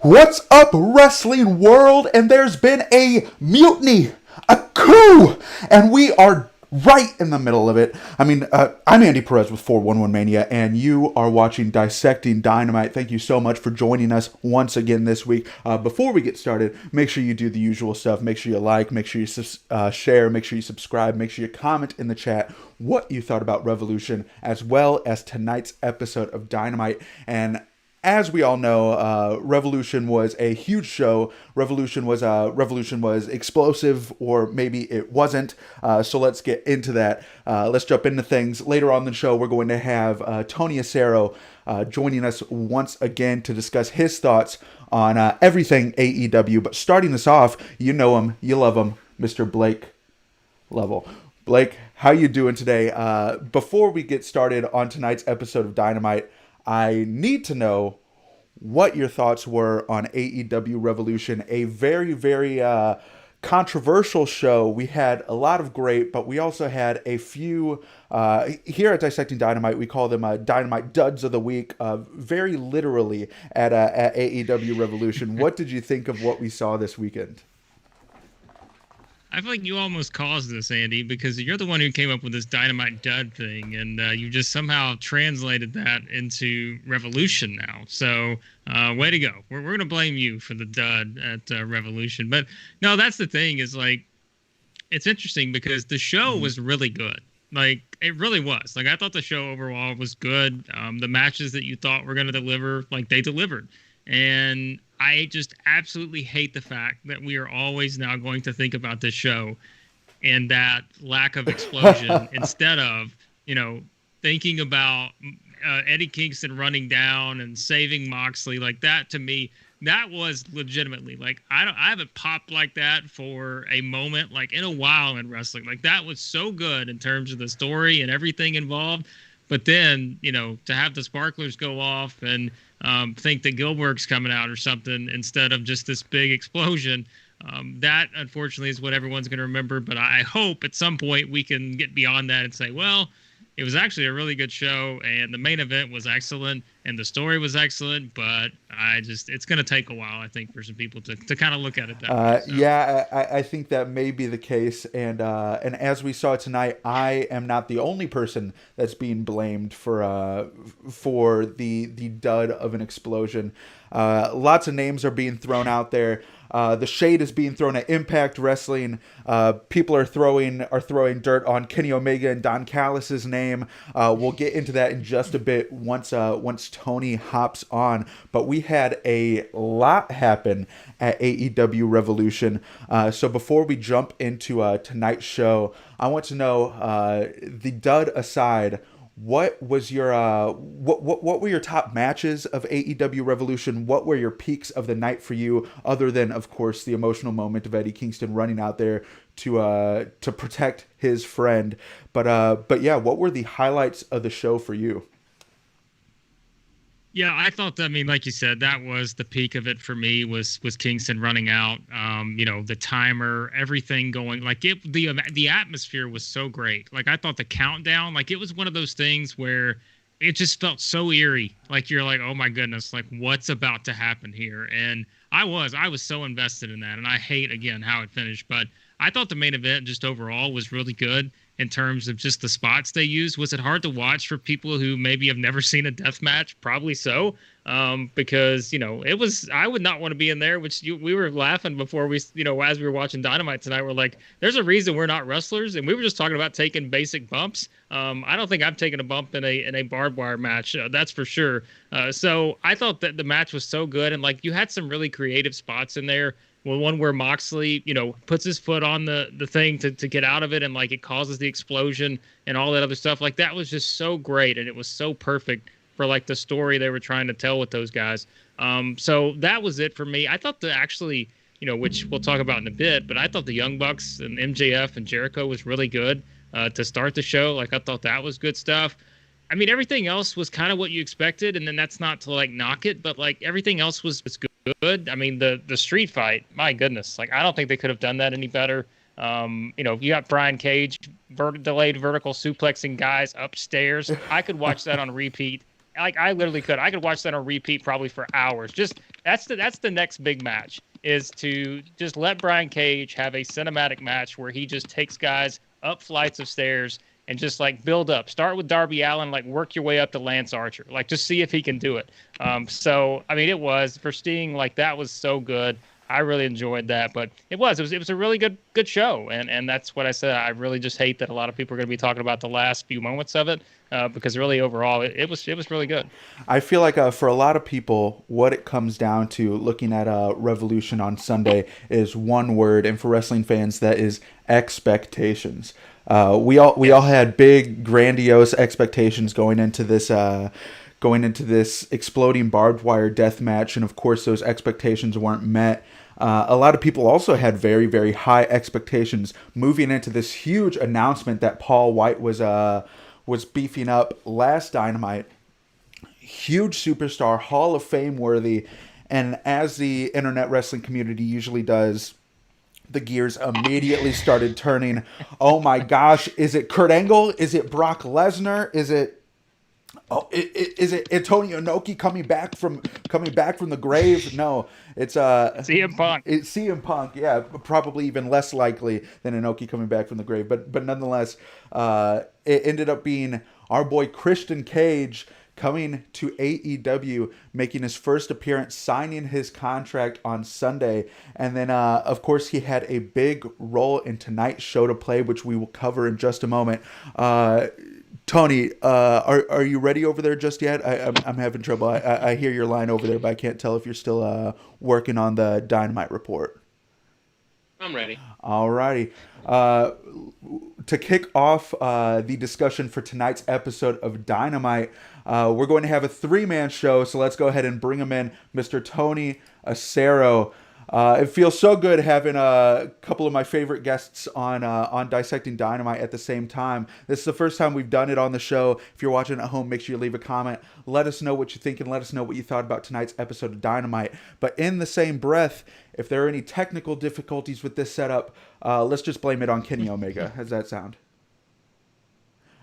What's up, wrestling world? And there's been a mutiny, a coup, and we are right in the middle of it. I'm Andy Perez with 411 Mania, and you are watching Dissecting Dynamite. Thank you so much for joining us once again this week. Before we get started, make sure you do the usual stuff. Make sure you like, make sure you share, make sure you subscribe, make sure you comment in the chat what you thought about Revolution, as well as tonight's episode of Dynamite. And as we all know, Revolution was a huge show. Revolution was explosive, or maybe it wasn't. So let's get into that. Let's jump into things. Later on in the show, we're going to have Tony Acero joining us once again to discuss his thoughts on everything AEW. But starting this off, you know him, you love him, Mr. Blake Lovell. Blake, how you doing today? Before we get started on tonight's episode of Dynamite, I need to know what your thoughts were on AEW Revolution, a very, very controversial show. We had a lot of great, but we also had a few, here at Dissecting Dynamite, we call them Dynamite Duds of the Week, very literally at AEW Revolution. What did you think of what we saw this weekend? I feel like you almost caused this, Andy, because you're the one who came up with this Dynamite Dud thing, and you just somehow translated that into Revolution now. So, way to go. We're going to blame you for the dud at Revolution. But, no, that's the thing is, like, it's interesting because the show was really good. Like, it really was. Like, I thought the show overall was good. The matches that you thought were going to deliver, like, they delivered. And I just absolutely hate the fact that we are always now going to think about this show and that lack of explosion instead of, thinking about Eddie Kingston running down and saving Moxley. Like that, to me, that was legitimately like, I haven't popped like that for a moment, like in a while in wrestling. Like that was so good in terms of the story and everything involved. But then, to have the sparklers go off and think that Gilbert's coming out or something instead of just this big explosion, that unfortunately is what everyone's going to remember. But I hope at some point we can get beyond that and say, well, it was actually a really good show and the main event was excellent and the story was excellent. But it's going to take a while, I think, for some people to kind of look at it that way. So. Yeah, I think that may be the case. And as we saw tonight, I am not the only person that's being blamed for the dud of an explosion. Lots of names are being thrown out there. The shade is being thrown at Impact Wrestling. People are throwing dirt on Kenny Omega and Don Callis' name. We'll get into that in just a bit once Tony hops on. But we had a lot happen at AEW Revolution. So before we jump into tonight's show, I want to know, the dud aside, what was your what were your top matches of AEW Revolution? What were your peaks of the night for you, other than, of course, the emotional moment of Eddie Kingston running out there to protect his friend? But yeah, what were the highlights of the show for you? Yeah, I thought that, like you said, that was the peak of it for me was Kingston running out, the timer, everything going, like the atmosphere was so great. Like I thought the countdown, like it was one of those things where it just felt so eerie. Like you're like, oh my goodness, like what's about to happen here? And I was so invested in that. And I hate, again, how it finished, but I thought the main event just overall was really good. In terms of just the spots they used. Was it hard to watch for people who maybe have never seen a death match? Probably so, because it was. I would not want to be in there. Which we were laughing before we, as we were watching Dynamite tonight. We're like, there's a reason we're not wrestlers, and we were just talking about taking basic bumps. I don't think I've taken a bump in a barbed wire match. That's for sure. So I thought that the match was so good, and like you had some really creative spots in there. Well, one where Moxley, puts his foot on the thing to get out of it, and like it causes the explosion and all that other stuff. Like that was just so great, and it was so perfect for like the story they were trying to tell with those guys. So that was it for me. I thought which we'll talk about in a bit, but I thought the Young Bucks and MJF and Jericho was really good to start the show. Like I thought that was good stuff. Everything else was kind of what you expected, and then that's not to like knock it, but like everything else was good. The street fight, my goodness, like I don't think they could have done that any better. You got Brian Cage delayed vertical suplexing guys upstairs. I could watch that on repeat. Like I literally could. I could watch that on repeat probably for hours. Just that's the next big match, is to just let Brian Cage have a cinematic match where he just takes guys up flights of stairs and just like build up. Start with Darby Allin, like work your way up to Lance Archer, like just see if he can do it. So I mean, it was for Sting, like that was so good. I really enjoyed that, but it was a really good show, and that's what I said. I really just hate that a lot of people are going to be talking about the last few moments of it, because really overall it was really good. I feel like for a lot of people, what it comes down to looking at Revolution on Sunday is one word, and for wrestling fans, that is expectations. We all had big, grandiose expectations going into this exploding barbed wire death match, and of course, those expectations weren't met. A lot of people also had very, very high expectations moving into this huge announcement that Paul White was beefing up last Dynamite. Huge superstar, Hall of Fame worthy, and as the internet wrestling community usually does, the gears immediately started turning. Oh my gosh, is it Kurt Angle? Is it Brock Lesnar? Is it Antonio Inoki coming back from the grave? No, it's CM Punk. It's CM Punk. Yeah, probably even less likely than Inoki coming back from the grave. But nonetheless, it ended up being our boy Christian Cage coming to AEW, making his first appearance, signing his contract on Sunday. And then, of course, he had a big role in tonight's show to play, which we will cover in just a moment. Tony, are you ready over there just yet? I'm having trouble. I hear your line over there, but I can't tell if you're still working on the Dynamite report. I'm ready. All righty. To kick off the discussion for tonight's episode of Dynamite, we're going to have a three-man show, so let's go ahead and bring him in, Mr. Tony Acero. It feels so good having a couple of my favorite guests on Dissecting Dynamite at the same time. This is the first time we've done it on the show. If you're watching at home, make sure you leave a comment. Let us know what you think and let us know what you thought about tonight's episode of Dynamite. But in the same breath, if there are any technical difficulties with this setup, let's just blame it on Kenny Omega. How's that sound?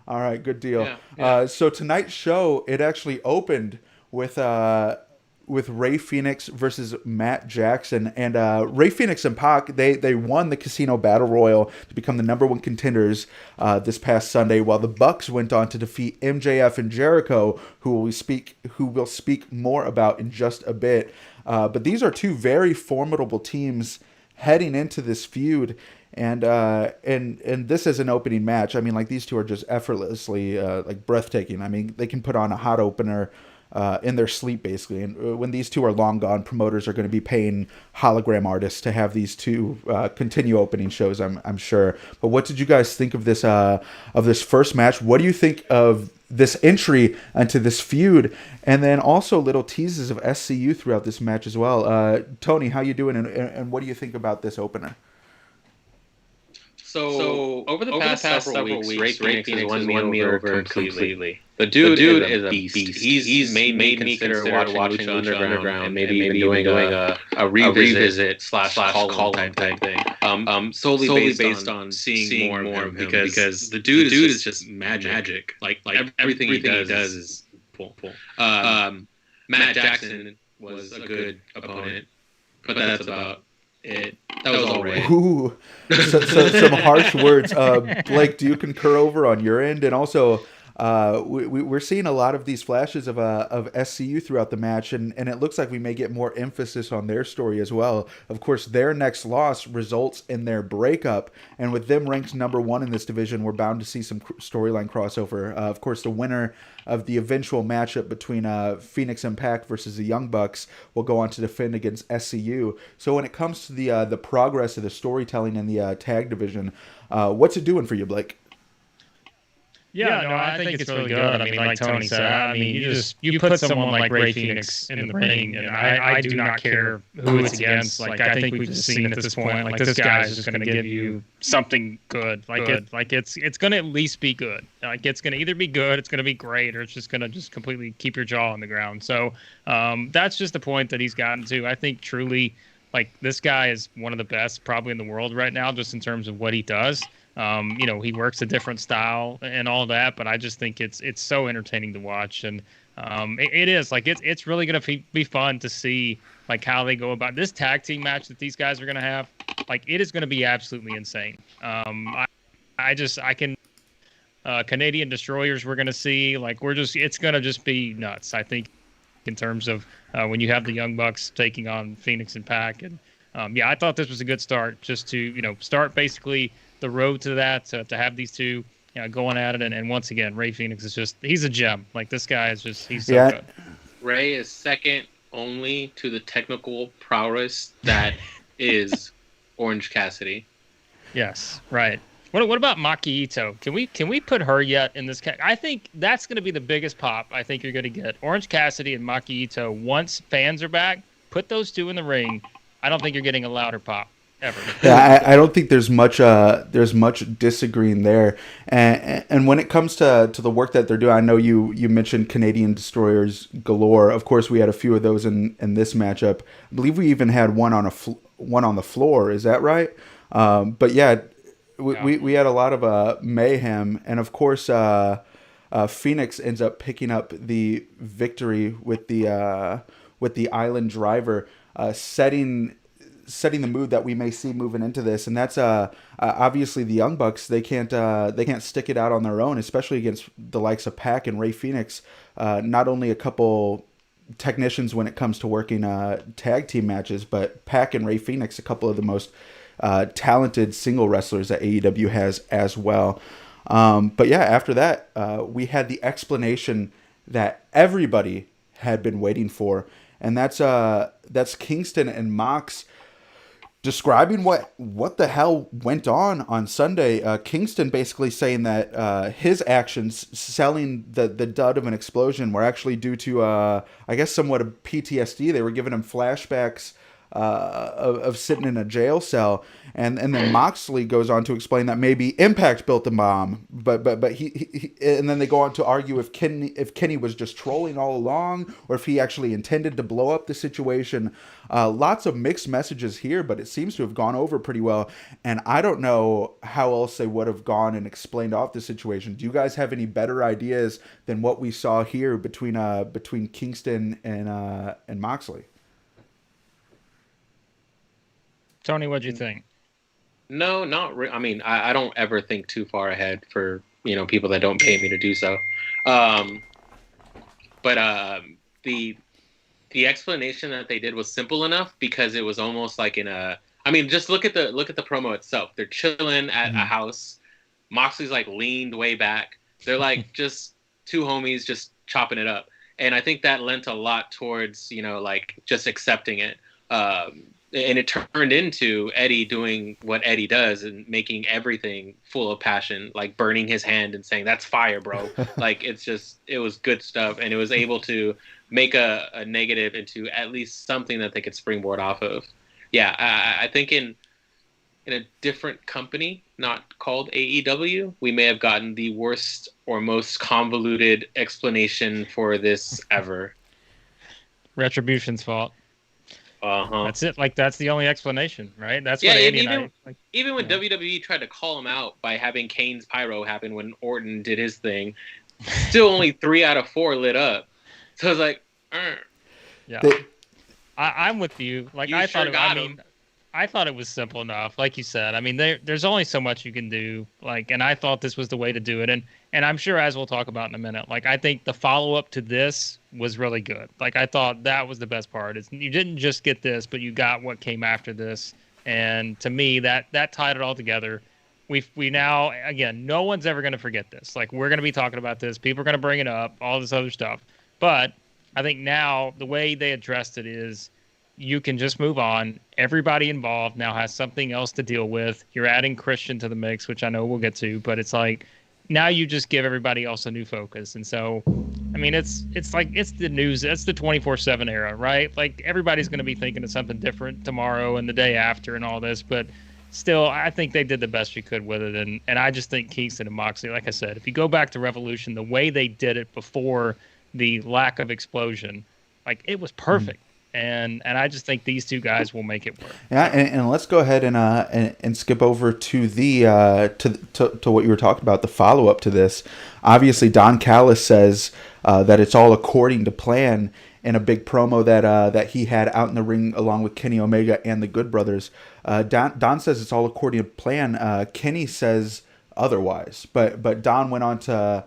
All right, good deal. Yeah. So tonight's show, it actually opened with Rey Fenix versus Matt Jackson. And Rey Fenix and Pac, they won the Casino Battle Royal to become the number one contenders this past Sunday, while the Bucks went on to defeat MJF and Jericho, who we'll speak more about in just a bit. But these are two very formidable teams heading into this feud. And this is an opening match. I mean, like, these two are just effortlessly like breathtaking. I mean, they can put on a hot opener in their sleep, basically. And when these two are long gone, promoters are going to be paying hologram artists to have these two continue opening shows, I'm sure. But what did you guys think of this first match? What do you think of this entry into this feud? And then also little teases of SCU throughout this match as well. Tony, how you doing? And what do you think about this opener? So over the past several weeks, Rey Fenix has won me over completely. The dude is a beast. He's made me consider watching Lucha Underground and maybe even doing a revisit / call type thing. Solely based on seeing more of him because the dude is just magic. Like everything he does is cool. Matt Jackson was a good opponent, but that's about it. That was all right. Ooh, so some harsh words. Blake, do you concur over on your end? And also, we're seeing a lot of these flashes of SCU throughout the match, and it looks like we may get more emphasis on their story as well. Of course, their next loss results in their breakup, and with them ranked number one in this division, we're bound to see some storyline crossover. Of course, the winner of the eventual matchup between Phoenix and Pac versus the Young Bucks will go on to defend against SCU. So when it comes to the progress of the storytelling in the tag division, what's it doing for you, Blake? Yeah, no, I think it's really good. I mean, like Tony said, I mean, you put someone like Rey Fenix in the ring, and I do not care who it's against. Like, I think we've just seen at this point, like, this guy's just going to give you something good. Like, it's going to at least be good. Like, it's going to either be good, it's going to be great, or it's just going to just completely keep your jaw on the ground. So that's just the point that he's gotten to. I think truly, like, this guy is one of the best probably in the world right now, just in terms of what he does. He works a different style and all that, but I just think it's so entertaining to watch, and it is like it's really gonna be fun to see like how they go about this tag team match that these guys are going to have. Like, it is going to be absolutely insane. I can Canadian Destroyers we're going to see. Like, it's going to just be nuts, I think, in terms of when you have the Young Bucks taking on Phoenix and Pac. And I thought this was a good start, just to start basically the road to that, to have these two going at it. And once again, Ray Phoenix is he's a gem. Like, this guy is he's so good. Ray is second only to the technical prowess that is Orange Cassidy. Yes, right. What about Maki Ito? Can we put her yet in this? I think that's going to be the biggest pop I think you're going to get. Orange Cassidy and Maki Ito. Once fans are back, put those two in the ring. I don't think you're getting a louder pop ever. Yeah, I don't think there's much disagreeing there. And when it comes to the work that they're doing, I know you mentioned Canadian Destroyers galore. Of course, we had a few of those in this matchup. I believe we even had one on the floor. Is that right? But yeah. We had a lot of mayhem, and of course, Phoenix ends up picking up the victory with the Island Driver, setting the mood that we may see moving into this, and that's obviously the Young Bucks. They can't stick it out on their own, especially against the likes of Pac and Ray Phoenix. Not only a couple technicians when it comes to working tag team matches, but Pac and Ray Phoenix, a couple of the most talented single wrestlers that AEW has as well. But yeah, after that, we had the explanation that everybody had been waiting for, and that's Kingston and Mox describing what the hell went on Sunday. Kingston basically saying that his actions selling the dud of an explosion were actually due to I guess somewhat of PTSD. They were giving him flashbacks of sitting in a jail cell, and then Moxley goes on to explain that maybe Impact built the bomb, but he and then they go on to argue if Kenny was just trolling all along, or if he actually intended to blow up the situation. Lots of mixed messages here, but it seems to have gone over pretty well, and I don't know how else they would have gone and explained off the situation. Do you guys have any better ideas than what we saw here between Kingston and Moxley? Tony, what'd you think? No, not really. I mean, I don't ever think too far ahead for people that don't pay me to do so. But the explanation that they did was simple enough, because it was almost like just look at the promo itself. They're chilling at a house. Moxley's like leaned way back. They're like just two homies just chopping it up, and I think that lent a lot towards like just accepting it. And it turned into Eddie doing what Eddie does and making everything full of passion, like burning his hand and saying, "That's fire, bro." Like, it was good stuff. And it was able to make a negative into at least something that they could springboard off of. Yeah, I think in a different company, not called AEW, we may have gotten the worst or most convoluted explanation for this ever. Retribution's fault. Uh-huh. That's it. Like, that's the only explanation, right? That's what Andy even when WWE tried to call him out by having Kane's pyro happen when Orton did his thing, still only 3 out of 4 lit up. So I was like, yeah, I'm with you. Like, I thought it was simple enough. Like you said, I mean, there's only so much you can do. Like, and I thought this was the way to do it. And I'm sure, as we'll talk about in a minute, like, I think the follow-up to this was really good. Like, I thought that was the best part. You didn't just get this, but you got what came after this. And to me, that tied it all together. We now, again, no one's ever going to forget this. Like, we're going to be talking about this. People are going to bring it up, all this other stuff. But I think now the way they addressed it is you can just move on. Everybody involved now has something else to deal with. You're adding Christian to the mix, which I know we'll get to, but it's like, now you just give everybody else a new focus. And so, I mean, it's like, it's the news. It's the 24/7 era, right? Like, everybody's going to be thinking of something different tomorrow and the day after and all this, but still, I think they did the best you could with it. And I just think Kingston and Moxley, like I said, if you go back to Revolution, the way they did it before the lack of explosion, like, it was perfect. And I just think these two guys will make it work. Yeah, and let's go ahead and skip over to the to what you were talking about, the follow up to this. Obviously, Don Callis says that it's all according to plan, in a big promo that he had out in the ring along with Kenny Omega and the Good Brothers. Don says it's all according to plan. Kenny says otherwise, but Don went on to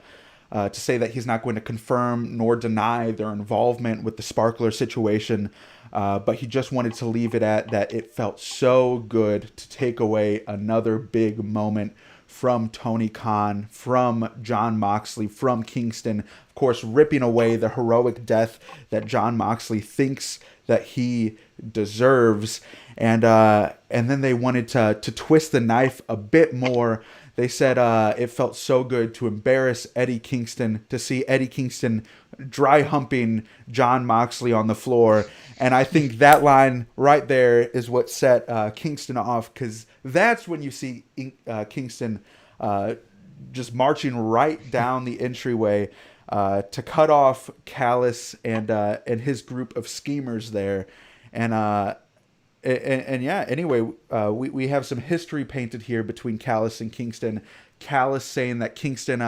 say that he's not going to confirm nor deny their involvement with the Sparkler situation, but he just wanted to leave it at that. It felt so good to take away another big moment from Tony Khan, from Jon Moxley, from Kingston, of course, ripping away the heroic death that Jon Moxley thinks that he deserves. And then they wanted to twist the knife a bit more. They said it felt so good to embarrass Eddie Kingston, to see Eddie Kingston dry humping Jon Moxley on the floor. And I think that line right there is what set Kingston off, because that's when you see Kingston just marching right down the entryway to cut off Callis and his group of schemers there. And yeah, anyway, we have some history painted here between Callis and Kingston. Callis saying that Kingston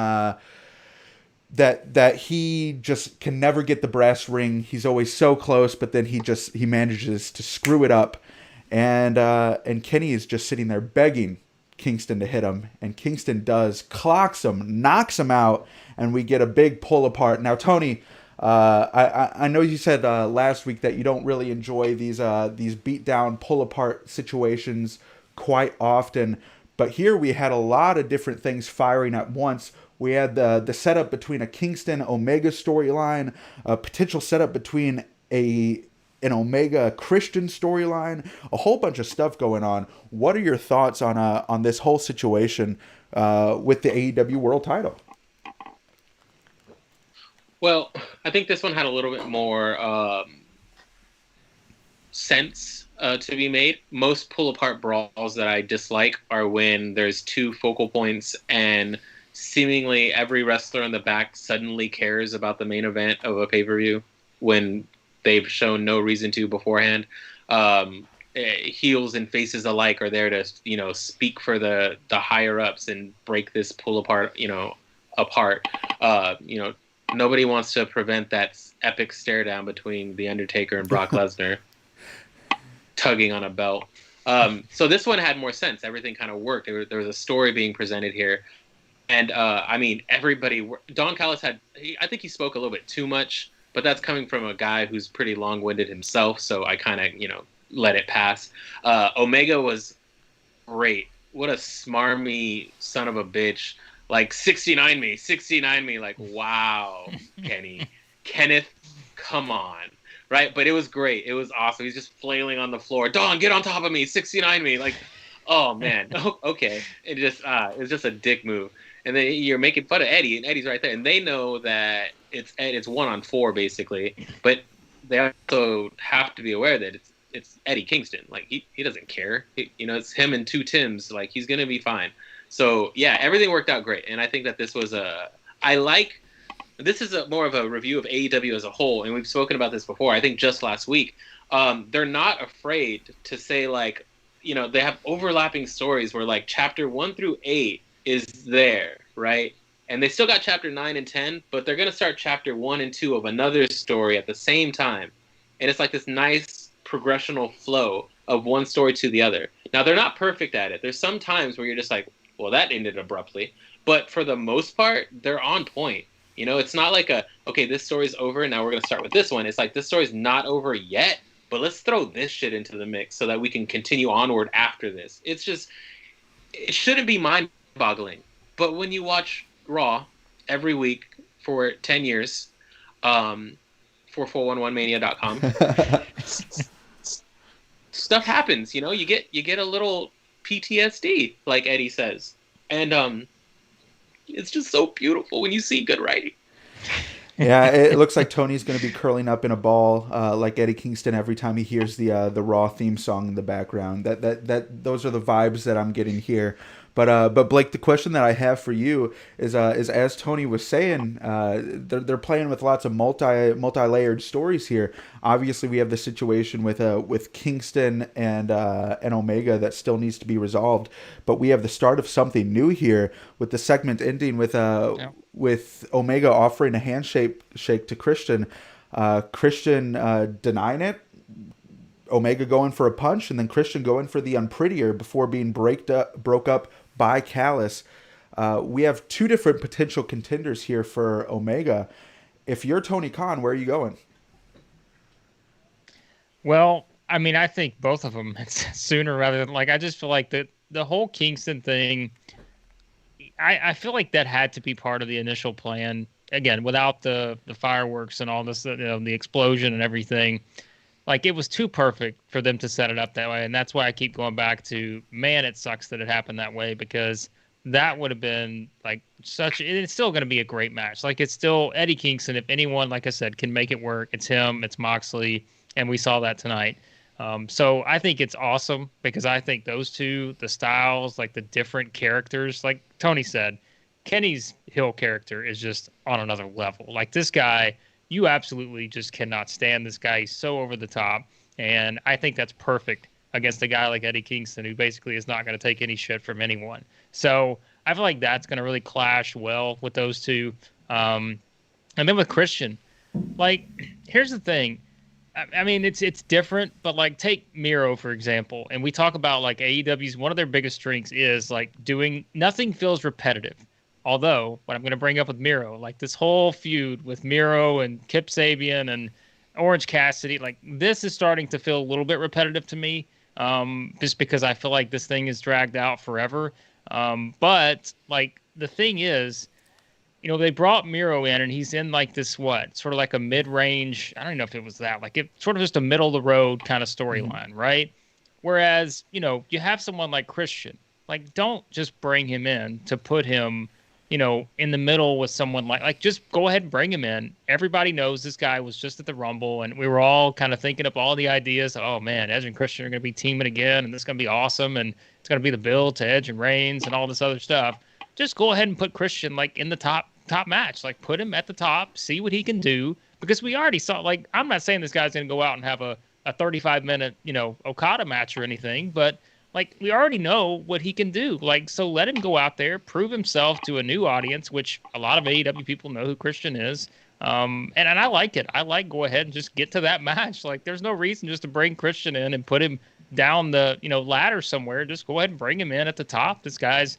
that he just can never get the brass ring. He's always so close, but then he manages to screw it up. And Kenny is just sitting there begging Kingston to hit him, and Kingston does, clocks him, knocks him out, and we get a big pull apart. Now, Tony, I know you said last week that you don't really enjoy these beat down, pull apart situations quite often, but here we had a lot of different things firing at once. We had the setup between a Kingston Omega storyline, a potential setup between an Omega Christian storyline, a whole bunch of stuff going on. What are your thoughts on this whole situation with the AEW World Title? Well, I think this one had a little bit more sense to be made. Most pull-apart brawls that I dislike are when there's two focal points and seemingly every wrestler in the back suddenly cares about the main event of a pay-per-view when they've shown no reason to beforehand. Heels and faces alike are there to, speak for the higher-ups and break this pull-apart, apart. Nobody wants to prevent that epic stare down between The Undertaker and Brock Lesnar tugging on a belt. So this one had more sense. Everything kind of worked. There was a story being presented here. And, everybody... Don Callis I think he spoke a little bit too much, but that's coming from a guy who's pretty long-winded himself, so I kind of, let it pass. Omega was great. What a smarmy son of a bitch. Like, 69 me, like, wow, Kenneth, come on, right? But it was great. It was awesome. He's just flailing on the floor. Don, get on top of me, 69 me. Like, oh, man, okay. It was just a dick move. And then you're making fun of Eddie, and Eddie's right there. And they know that it's 1-on-4, basically. But they also have to be aware that it's Eddie Kingston. Like, he doesn't care. It's him and two Tims. Like, he's going to be fine. So, yeah, everything worked out great. And I think that this was this is more of a review of AEW as a whole. And we've spoken about this before, I think just last week. They're not afraid to say, like, they have overlapping stories where, like, chapter 1 through 8 is there, right? And they still got chapter 9 and 10, but they're going to start chapter 1 and 2 of another story at the same time. And it's like this nice progressional flow of one story to the other. Now, they're not perfect at it. There's some times where you're just like, well, that ended abruptly. But for the most part, they're on point. It's not like okay, this story's over, and now we're going to start with this one. It's like, this story's not over yet, but let's throw this shit into the mix so that we can continue onward after this. It's just, it shouldn't be mind-boggling. But when you watch Raw every week for 10 years, for 411mania.com, stuff happens, you get a little PTSD, like Eddie says. And it's just so beautiful when you see good writing. Yeah, it looks like Tony's going to be curling up in a ball like Eddie Kingston every time he hears the Raw theme song in the background. Those are the vibes that I'm getting here. But Blake, the question that I have for you is as Tony was saying, they're playing with lots of multi-layered stories here. Obviously, we have the situation with Kingston and Omega that still needs to be resolved, but we have the start of something new here with the segment ending with Omega offering a handshake to Christian. Christian denying it, Omega going for a punch, and then Christian going for the unprettier before being broke up by Callis. We have two different potential contenders here for Omega. If you're Tony Khan, where are you going? Well, I mean, I think both of them sooner rather than I just feel like the whole Kingston thing. I feel like that had to be part of the initial plan. Again, without the fireworks and all this, the explosion and everything, it was too perfect for them to set it up that way. And that's why I keep going back to, man, it sucks that it happened that way, because that would have been it's still going to be a great match. It's still Eddie Kingston. If anyone, like I said, can make it work, it's him, it's Moxley. And we saw that tonight. So I think it's awesome, because I think those two, the styles, the different characters, like Tony said, Kenny's heel character is just on another level. This guy, you absolutely just cannot stand this guy. He's so over the top. And I think that's perfect against a guy like Eddie Kingston, who basically is not going to take any shit from anyone. So I feel like that's going to really clash well with those two. And then with Christian, here's the thing. I mean, it's different, but take Miro, for example. And we talk about AEW's, one of their biggest strengths is doing, nothing feels repetitive. Although, what I'm going to bring up with Miro, this whole feud with Miro and Kip Sabian and Orange Cassidy, this is starting to feel a little bit repetitive to me, just because I feel like this thing is dragged out forever. But the thing is, they brought Miro in, and he's in this sort of a mid-range. I don't know if it was that, it's sort of just a middle of the road kind of storyline, right? Whereas, you have someone like Christian, don't just bring him in to put him, in the middle with someone just go ahead and bring him in. Everybody knows this guy was just at the Rumble, and we were all kind of thinking up all the ideas. Oh man, Edge and Christian are going to be teaming again, and this is going to be awesome, and it's going to be the build to Edge and Reigns and all this other stuff. Just go ahead and put Christian in the top match. Put him at the top, see what he can do, because we already saw, I'm not saying this guy's going to go out and have a 35-minute, Okada match or anything, but we already know what he can do. So let him go out there, prove himself to a new audience, which a lot of AEW people know who Christian is. And I like it. I go ahead and just get to that match. There's no reason just to bring Christian in and put him down the, ladder somewhere. Just go ahead and bring him in at the top. This guy's,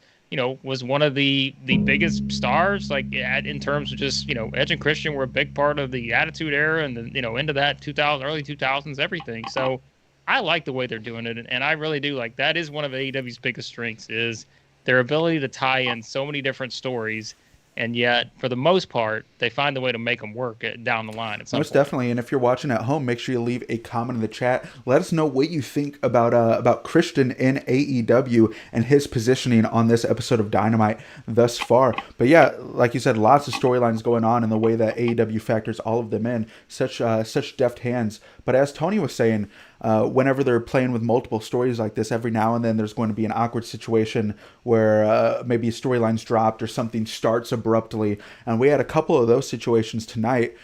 was one of the biggest stars, in terms of just, Edge and Christian were a big part of the Attitude Era and the, into that 2000, early 2000s, everything. So I like the way they're doing it. And I really do. That is one of AEW's biggest strengths, is their ability to tie in so many different stories. And yet, for the most part, they find a way to make them work down the line. Most definitely. And if you're watching at home, make sure you leave a comment in the chat. Let us know what you think about Christian in AEW and his positioning on this episode of Dynamite thus far. But yeah, like you said, lots of storylines going on in the way that AEW factors all of them in. Such deft hands. But as Tony was saying, whenever they're playing with multiple stories like this, every now and then there's going to be an awkward situation where maybe a storyline's dropped or something starts abruptly. And we had a couple of those situations tonight.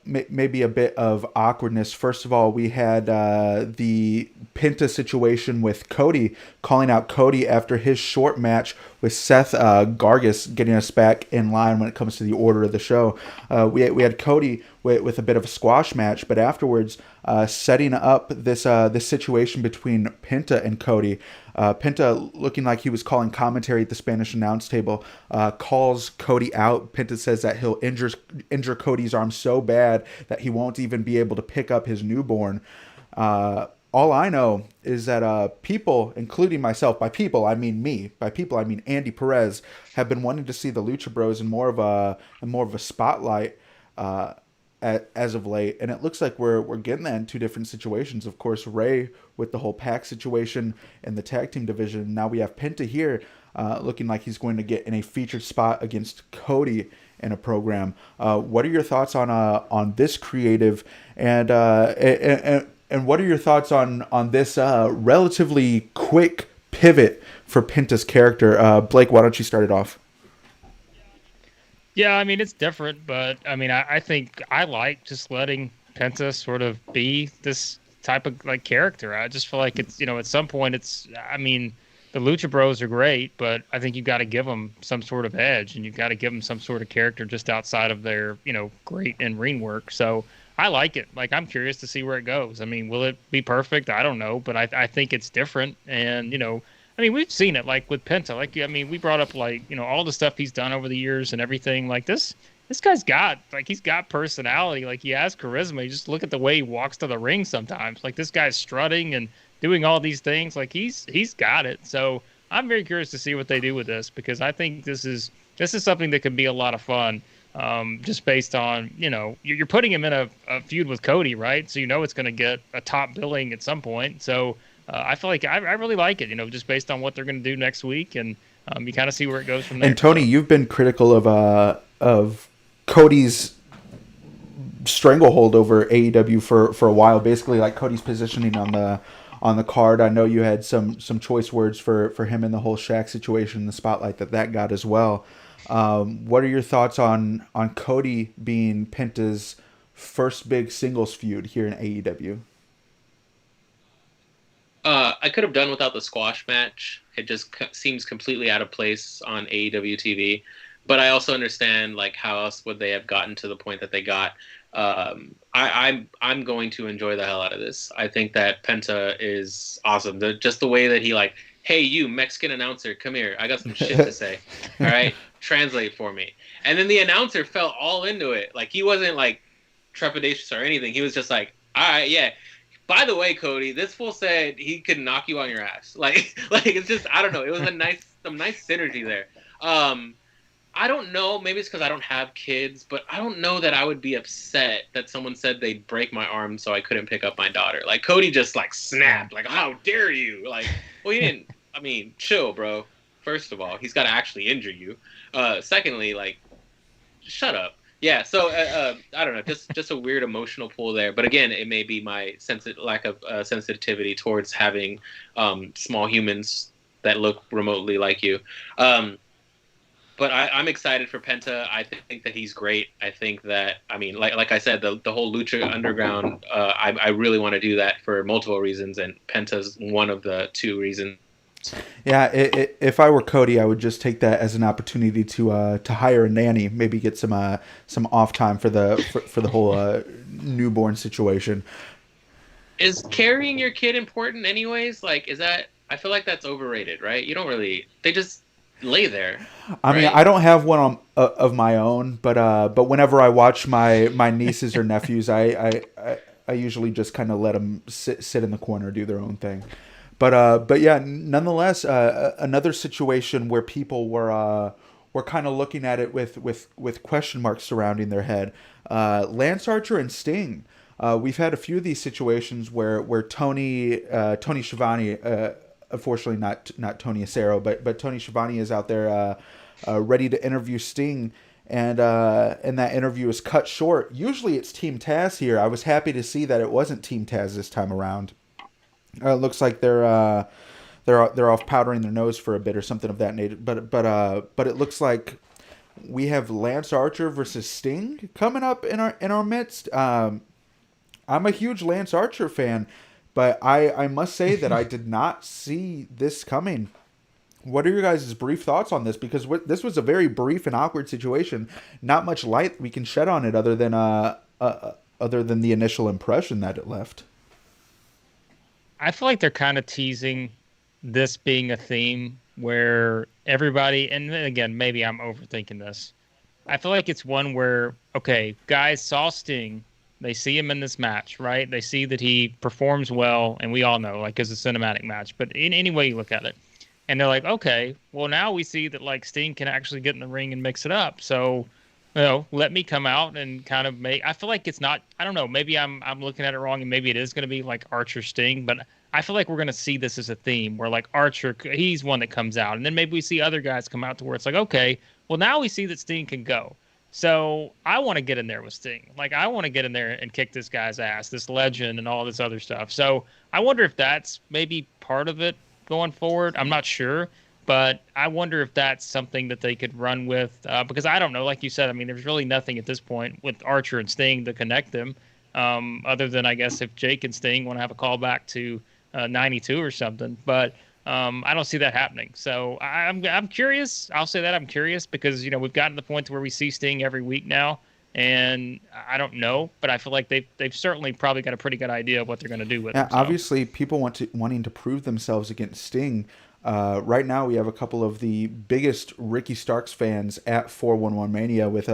Maybe a bit of awkwardness. First of all, we had the Penta situation with Cody, calling out Cody after his short match with Seth Gargis, getting us back in line when it comes to the order of the show. We had Cody with a bit of a squash match, but afterwards setting up this situation between Penta and Cody. Penta, looking like he was calling commentary at the Spanish announce table, calls Cody out. Penta says that he'll injure Cody's arm so bad that he won't even be able to pick up his newborn. All I know is that people, including myself, by people I mean me, by people I mean Andy Perez, have been wanting to see the Lucha Bros in more of a spotlight as of late, and it looks like we're getting that in two different situations. Of course, Ray with the whole Pac situation in the tag team division. Now we have Penta here, looking like he's going to get in a featured spot against Cody in a program. What are your thoughts on this creative, and what are your thoughts on this relatively quick pivot for Penta's character? Blake, why don't you start it off? Yeah, I mean, it's different, but I mean, I think I like just letting Penta sort of be this type of character. I just feel like it's, at some point it's, I mean, the Lucha Bros are great, but I think you've got to give them some sort of edge, and you've got to give them some sort of character just outside of their, great in-ring work. So I like it. Like, I'm curious to see where it goes. I mean, will it be perfect? I don't know, but I think it's different. And, I mean, we've seen it, like, with Penta. Like, I mean, we brought up, like, all the stuff he's done over the years and everything. Like, this guy's he's got personality. Like, he has charisma. You just look at the way he walks to the ring sometimes. Like, this guy's strutting and doing all these things. Like, he's got it. So I'm very curious to see what they do with this, because I think this is something that could be a lot of fun. Just based on, you're putting him in a feud with Cody, right? So it's going to get a top billing at some point. So I feel like I really like it, just based on what they're going to do next week, and you kind of see where it goes from there. And Tony, you've been critical of Cody's stranglehold over AEW for a while. Basically, like Cody's positioning on the card. I know you had some choice words for him in the whole Shaq situation, the spotlight that got as well. What are your thoughts on Cody being Penta's first big singles feud here in AEW? I could have done without the squash match. It just seems completely out of place on AEW TV. But I also understand, like, how else would they have gotten to the point that they got. I'm going to enjoy the hell out of this. I think that Penta is awesome. Just the way that he, like, hey, you Mexican announcer, come here. I got some shit to say. All right, translate for me. And then the announcer fell all into it. Like, he wasn't like trepidatious or anything. He was just like, all right, yeah. By the way, Cody, this fool said he could knock you on your ass. Like it's just, I don't know. It was some nice synergy there. I don't know. Maybe it's because I don't have kids, but I don't know that I would be upset that someone said they'd break my arm so I couldn't pick up my daughter. Like, Cody just, like, snapped. Like, how dare you? Like, well, he didn't. I mean, chill, bro. First of all, he's got to actually injure you. Secondly, like, shut up. Yeah, so, I don't know. Just a weird emotional pull there. But again, it may be my lack of sensitivity towards having small humans that look remotely like you. But I'm excited for Penta. I think that he's great. I think that, I mean, like I said, the whole Lucha Underground, I really want to do that for multiple reasons, and Penta's one of the two reasons. Yeah, if I were Cody, I would just take that as an opportunity to hire a nanny, maybe get some off time for the whole newborn situation. Is carrying your kid important anyways? Like, is that, I feel like that's overrated, right? You don't really, they just lay there. I mean, I don't have one of my own, but whenever I watch my nieces or nephews, I usually just kind of let them sit in the corner, do their own thing. But yeah, nonetheless, another situation where people were kind of looking at it with question marks surrounding their head. Lance Archer and Sting. We've had a few of these situations where Tony Schiavone, unfortunately not Tony Acero, but Tony Schiavone is out there ready to interview Sting, and that interview is cut short. Usually it's Team Taz here. I was happy to see that it wasn't Team Taz this time around. It looks like they're off powdering their nose for a bit or something of that nature. But it looks like we have Lance Archer versus Sting coming up in our midst. I'm a huge Lance Archer fan, but I must say that I did not see this coming. What are your guys' brief thoughts on this? Because this was a very brief and awkward situation. Not much light we can shed on it other than the initial impression that it left. I feel like they're kind of teasing this being a theme where everybody, and again, maybe I'm overthinking this. I feel like it's one where, okay, guys saw Sting. They see him in this match, right? They see that he performs well, and we all know, like, it's a cinematic match. But in any way you look at it, and they're like, okay, well, now we see that, like, Sting can actually get in the ring and mix it up. So, let me come out and kind of make. I feel like it's not. I don't know. Maybe I'm looking at it wrong, and maybe it is going to be like Archer Sting. But I feel like we're going to see this as a theme where, like, Archer, he's one that comes out, and then maybe we see other guys come out to where it's like, okay, well, now we see that Sting can go. So I want to get in there with Sting. Like, I want to get in there and kick this guy's ass, this legend, and all this other stuff. So I wonder if that's maybe part of it going forward. I'm not sure. But I wonder if that's something that they could run with, because I don't know. Like you said, I mean, there's really nothing at this point with Archer and Sting to connect them, other than, I guess, if Jake and Sting want to have a callback to 92 or something. But I don't see that happening. So I'm curious. I'll say that I'm curious because we've gotten to the point where we see Sting every week now, and I don't know, but I feel like they've certainly probably got a pretty good idea of what they're going to do with him. So. Obviously, people wanting to prove themselves against Sting. Right now, we have a couple of the biggest Ricky Starks fans at 411 Mania with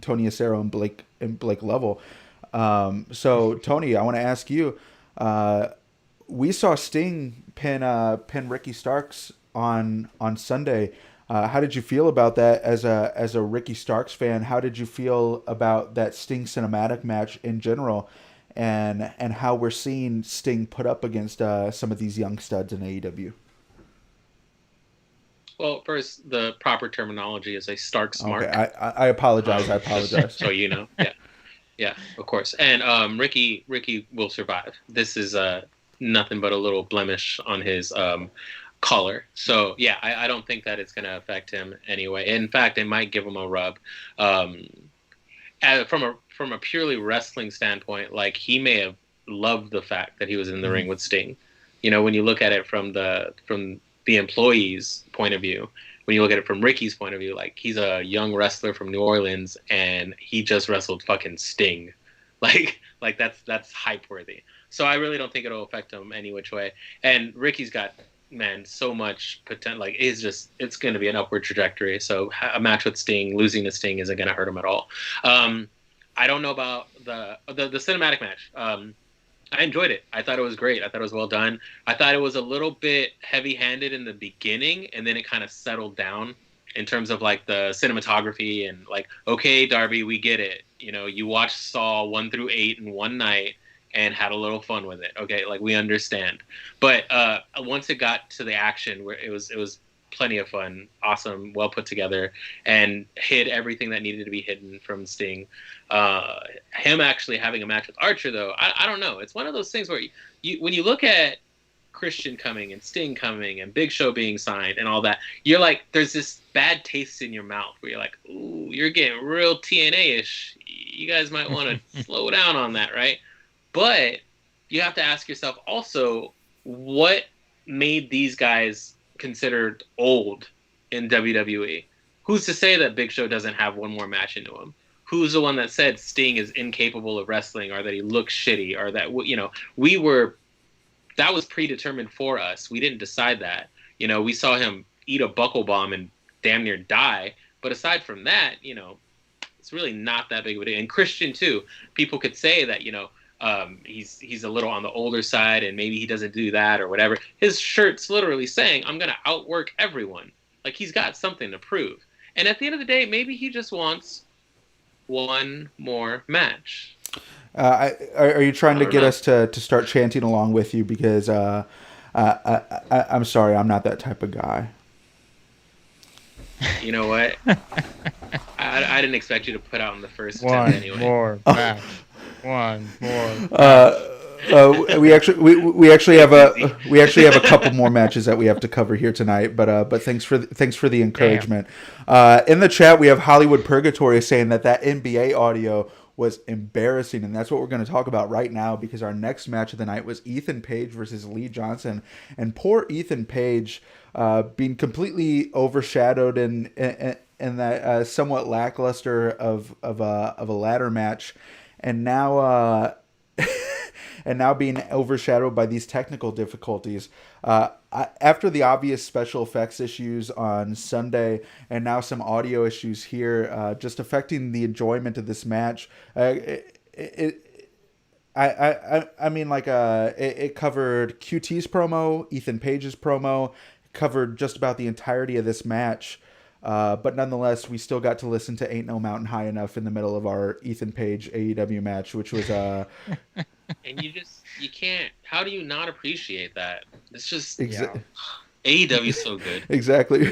Tony Acero and Blake Lovell. So Tony, I want to ask you. We saw Sting pin Ricky Starks on Sunday. How did you feel about that as a Ricky Starks fan? How did you feel about that Sting cinematic match in general, and how we're seeing Sting put up against some of these young studs in AEW? Well, first, the proper terminology is a Starks mark. Okay, I apologize. I apologize. So yeah, of course. And Ricky will survive. This is nothing but a little blemish on his collar. So yeah, I don't think that it's going to affect him anyway. In fact, it might give him a rub. From a purely wrestling standpoint, like, he may have loved the fact that he was in the ring with Sting. When you look at it from the employee's point of view, when you look at it from Ricky's point of view, like, he's a young wrestler from New Orleans and he just wrestled fucking Sting. Like that's hype worthy. So I really don't think it'll affect him any which way. And Ricky's got, man, so much potential. Like, it's going to be an upward trajectory. So a match with Sting, losing to Sting isn't going to hurt him at all. I don't know about the cinematic match. I enjoyed it. I thought it was great. I thought it was well done. I thought it was a little bit heavy-handed in the beginning, and then it kind of settled down in terms of, like, the cinematography and, like, okay, Darby, we get it. You watched Saw 1 through 8 in one night and had a little fun with it. Okay, like, we understand. But once it got to the action, where it was plenty of fun, awesome, well put together, and hid everything that needed to be hidden from Sting. Him actually having a match with Archer, though, I don't know. It's one of those things where when you look at Christian coming and Sting coming and Big Show being signed and all that, you're like, there's this bad taste in your mouth where you're like, ooh, you're getting real TNA-ish. You guys might want to slow down on that, right? But you have to ask yourself also, what made these guys considered old in WWE? Who's to say that Big Show doesn't have one more match into him? Who's the one that said Sting is incapable of wrestling, or that he looks shitty, or that, that was predetermined for us. We didn't decide that. We saw him eat a buckle bomb and damn near die. But aside from that, it's really not that big of a deal. And Christian too. People could say that, he's a little on the older side and maybe he doesn't do that or whatever. His shirt's literally saying, I'm going to outwork everyone. Like, he's got something to prove. And at the end of the day, maybe he just wants one more match. Are you trying to get us to start chanting along with you? Because I'm sorry, I'm not that type of guy. You know what? I didn't expect you to put out in the first 10 anyway. One more match. One more. We actually have a couple more matches that we have to cover here tonight. But thanks for the encouragement. In the chat, we have Hollywood Purgatory saying that NBA audio was embarrassing, and that's what we're going to talk about right now, because our next match of the night was Ethan Page versus Lee Johnson, and poor Ethan Page being completely overshadowed in that somewhat lackluster of a ladder match, and now being overshadowed by these technical difficulties. After the obvious special effects issues on Sunday and now some audio issues here, just affecting the enjoyment of this match, it covered QT's promo, Ethan Page's promo, covered just about the entirety of this match. But nonetheless, we still got to listen to Ain't No Mountain High Enough in the middle of our Ethan Page AEW match, which was... And you can't... How do you not appreciate that? It's just... AEW is so good. Exactly.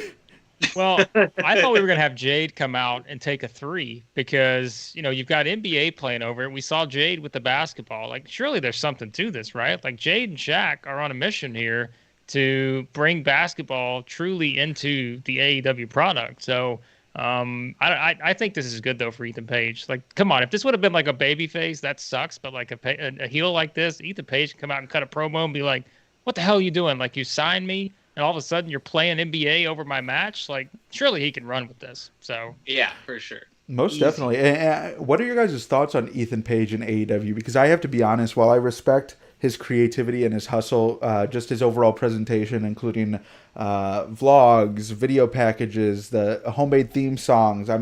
Well, I thought we were going to have Jade come out and take a 3 because, you've got NBA playing over it. We saw Jade with the basketball. Like, surely there's something to this, right? Like, Jade and Shaq are on a mission here to bring basketball truly into the AEW product. So I think this is good, though, for Ethan Page. Like, come on, if this would have been like a baby face, that sucks. But like a heel like this, Ethan Page can come out and cut a promo and be like, what the hell are you doing? Like, you signed me and all of a sudden you're playing NBA over my match. Like, surely he can run with this. So yeah, for sure. Most definitely. And what are your guys' thoughts on Ethan Page and AEW? Because I have to be honest, while I respect his creativity and his hustle, just his overall presentation, including vlogs, video packages, the homemade theme songs. I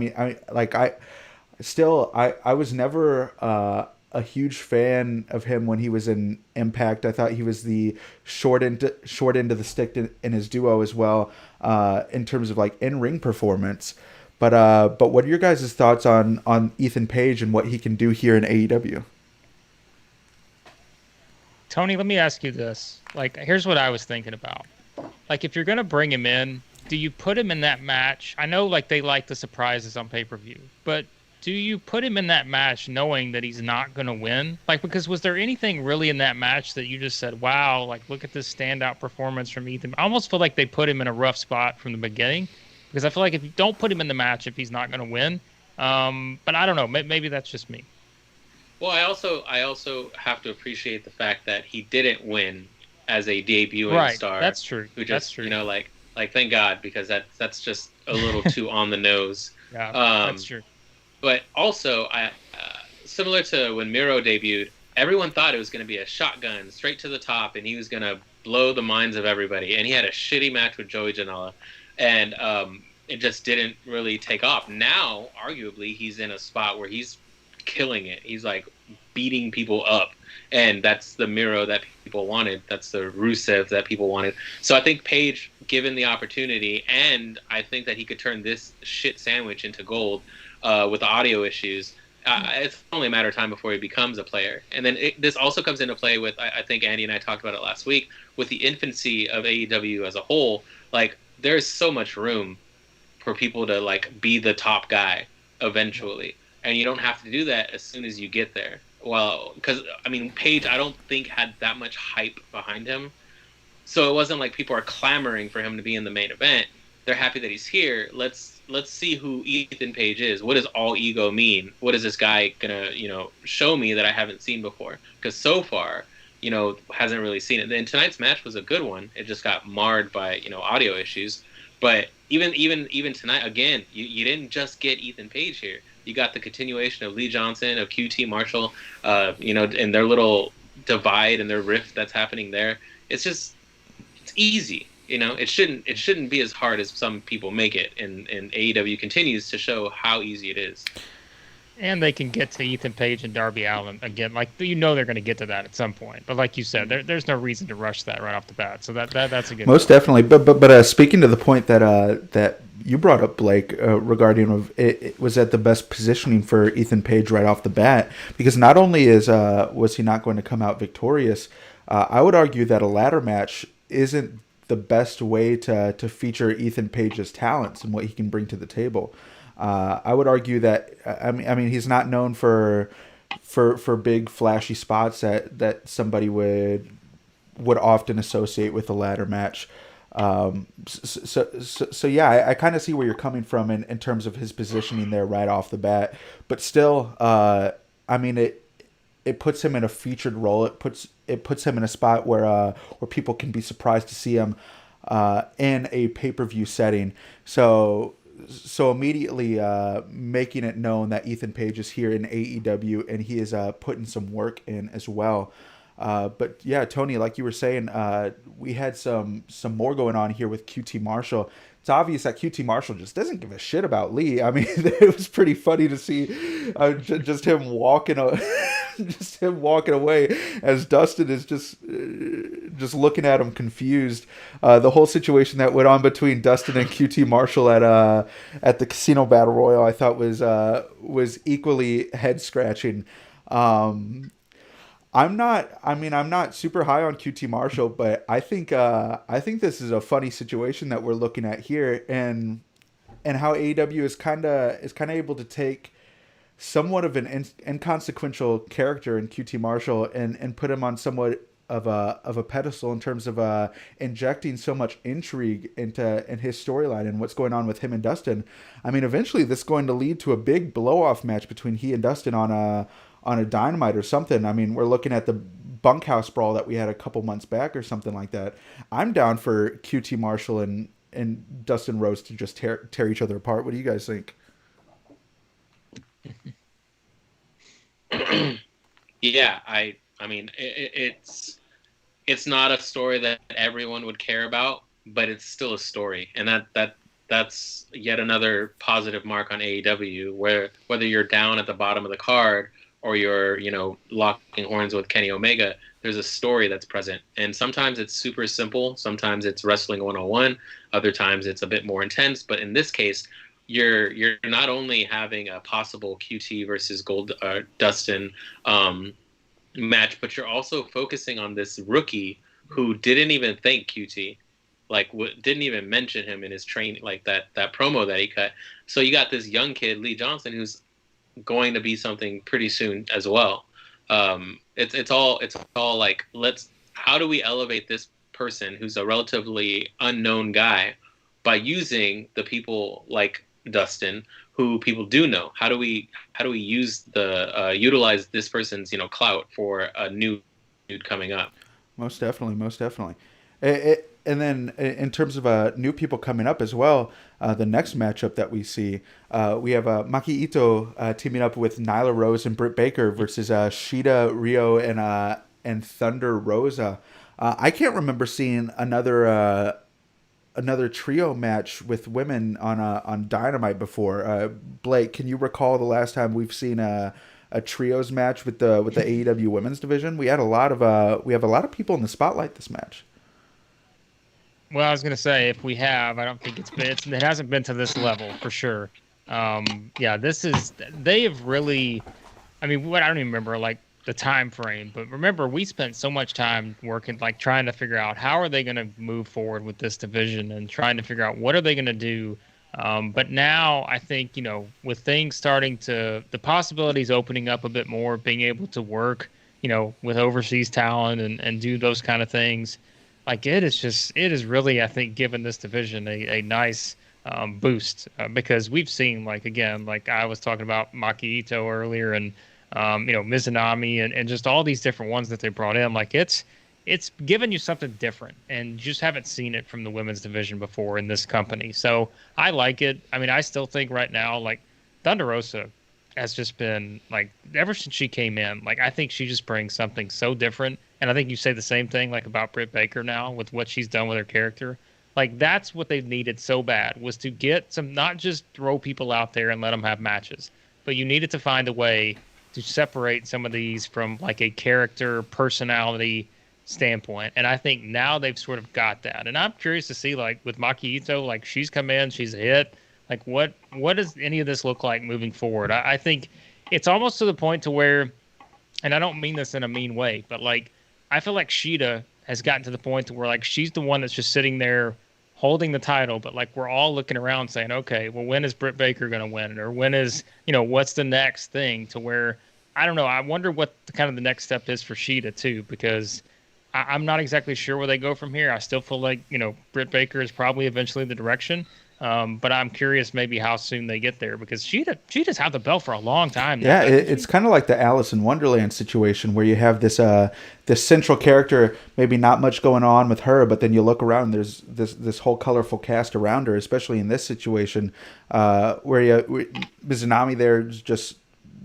was never a huge fan of him when he was in Impact. I thought he was the short end of the stick in his duo as well, in terms of like in-ring performance. But what are your guys' thoughts on Ethan Page and what he can do here in AEW? Tony, let me ask you this. Like, here's what I was thinking about. Like, if you're going to bring him in, do you put him in that match? I know, like, they like the surprises on pay-per-view, but do you put him in that match knowing that he's not going to win? Like, because was there anything really in that match that you just said, wow, like, look at this standout performance from Ethan? I almost feel like they put him in a rough spot from the beginning, because I feel like if you don't put him in the match, if he's not going to win, but I don't know, maybe that's just me. Well, I also have to appreciate the fact that he didn't win as a debuting star. That's true. Who just, that's true. Like thank God, because that's just a little too on the nose. Yeah, that's true. But also, similar to when Miro debuted, everyone thought it was going to be a shotgun straight to the top, and he was going to blow the minds of everybody. And he had a shitty match with Joey Janela, and it just didn't really take off. Now, arguably, he's in a spot where he's killing it. He's like beating people up, and that's the Miro that people wanted. That's the Rusev that people wanted. So I think Page, given the opportunity, and I think that he could turn this shit sandwich into gold with the audio issues. It's only a matter of time before he becomes a player. And then this also comes into play with, I think Andy and I talked about it last week, with the infancy of AEW as a whole. Like, there's so much room for people to like be the top guy eventually. And you don't have to do that as soon as you get there. Well, because, I mean, Page, I don't think had that much hype behind him. So it wasn't like people are clamoring for him to be in the main event. They're happy that he's here. Let's see who Ethan Page is. What does all ego mean? What is this guy going to, show me that I haven't seen before? Because so far, hasn't really seen it. Then tonight's match was a good one. It just got marred by, audio issues. But even tonight, again, you didn't just get Ethan Page here. You got the continuation of Lee Johnson, of QT Marshall, and their little divide and their rift that's happening there. It's easy. It shouldn't be as hard as some people make it. And AEW continues to show how easy it is. And they can get to Ethan Page and Darby Allin again. Like, they're going to get to that at some point. But like you said, there's no reason to rush that right off the bat. So that's a good. Most definitely. But speaking to the point that you brought up, Blake, regarding it was at the best positioning for Ethan Page right off the bat, because not only was he not going to come out victorious, I would argue that a ladder match isn't the best way to feature Ethan Page's talents and what he can bring to the table. I would argue that I mean he's not known for big flashy spots that somebody would often associate with a ladder match. So yeah, I kind of see where you're coming from in terms of his positioning there right off the bat. But still, I mean it puts him in a featured role. It puts him in a spot where people can be surprised to see him in a pay-per-view setting. So immediately making it known that Ethan Page is here in AEW, and he is putting some work in as well. But yeah, Tony, like you were saying, we had some more going on here with QT Marshall. It's obvious that QT Marshall just doesn't give a shit about Lee. I mean, it was pretty funny to see just him walking away as Dustin is just looking at him confused. The whole situation that went on between Dustin and QT Marshall at the Casino Battle Royal, I thought was equally head scratching. I'm not super high on QT Marshall, but I think this is a funny situation that we're looking at here, and how AEW is kind of able to take somewhat of an inconsequential character in QT Marshall and put him on somewhat of a pedestal in terms of injecting so much intrigue in his storyline and what's going on with him and Dustin. I mean, eventually this is going to lead to a big blow-off match between he and Dustin on a Dynamite or something. I mean, we're looking at the bunkhouse brawl that we had a couple months back or something like that. I'm down for QT Marshall and Dustin Rhodes to just tear each other apart. What do you guys think? Yeah, I mean, it's not a story that everyone would care about, but it's still a story, and that's yet another positive mark on AEW, where whether you're down at the bottom of the card or you're, locking horns with Kenny Omega, there's a story that's present. And sometimes it's super simple, sometimes it's wrestling 101, other times it's a bit more intense, but in this case, you're not only having a possible QT versus Dustin match, but you're also focusing on this rookie who didn't even thank QT, didn't even mention him in his training, like that promo that he cut. So you got this young kid, Lee Johnson, who's going to be something pretty soon as well. It's all like, how do we elevate this person who's a relatively unknown guy by using the people like Dustin, who people do know? How do we utilize this person's clout for a new dude coming up? Most definitely. And then in terms of new people coming up as well, the next matchup that we see, we have Maki Ito teaming up with Nyla Rose and Britt Baker versus Shida, Rio, and Thunder Rosa. I can't remember seeing another trio match with women on Dynamite before. Blake, can you recall the last time we've seen a trios match with the AEW women's division? We have a lot of people in the spotlight this match. Well, I was gonna say, if we have, I don't think it hasn't been to this level for sure. They have really, I don't even remember like the time frame, but remember we spent so much time working, like trying to figure out how are they going to move forward with this division and trying to figure out what are they going to do. But now I think, with things starting to, the possibilities opening up a bit more, being able to work, with overseas talent and do those kind of things, like it is really, I think, given this division a nice boost because we've seen, like, again, like I was talking about Maki Ito earlier and, Mizunami and just all these different ones that they brought in. Like it's given you something different, and you just haven't seen it from the women's division before in this company. So I like it. I mean, I still think right now, like Thunder Rosa has just been like, ever since she came in, like I think she just brings something so different. And I think you say the same thing like about Britt Baker now with what she's done with her character. Like that's what they've needed so bad, was to get some, not just throw people out there and let them have matches, but you needed to find a way to separate some of these from like a character personality standpoint. And I think now they've sort of got that. And I'm curious to see, like with Maki Ito, like she's come in, she's a hit. Like what does any of this look like moving forward? I think it's almost to the point to where, and I don't mean this in a mean way, but like I feel like Shida has gotten to the point to where like she's the one that's just sitting there holding the title, but like we're all looking around saying, okay, well, when is Britt Baker going to win? Or when is, what's the next thing, to where, I don't know. I wonder what the next step is for Shida too, because I'm not exactly sure where they go from here. I still feel like, Britt Baker is probably eventually the direction. But I'm curious maybe how soon they get there, because Sheeta's had the belt for a long time now. Yeah, it's kind of like the Alice in Wonderland situation where you have this central character, maybe not much going on with her, but then you look around and there's this whole colorful cast around her, especially in this situation where Mizunami there's just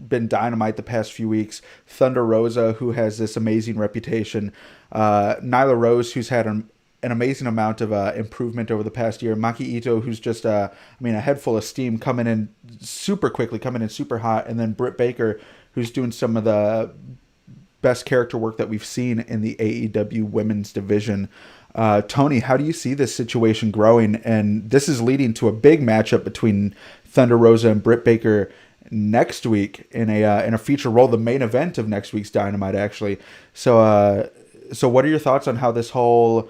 been dynamite the past few weeks. Thunder Rosa, who has this amazing reputation. Nyla Rose, who's had an amazing amount of improvement over the past year. Maki Ito, who's just a head full of steam, coming in super quickly, coming in super hot. And then Britt Baker, who's doing some of the best character work that we've seen in the AEW women's division. Tony, how do you see this situation growing? And this is leading to a big matchup between Thunder Rosa and Britt Baker next week in a feature role, the main event of next week's Dynamite, actually. So what are your thoughts on how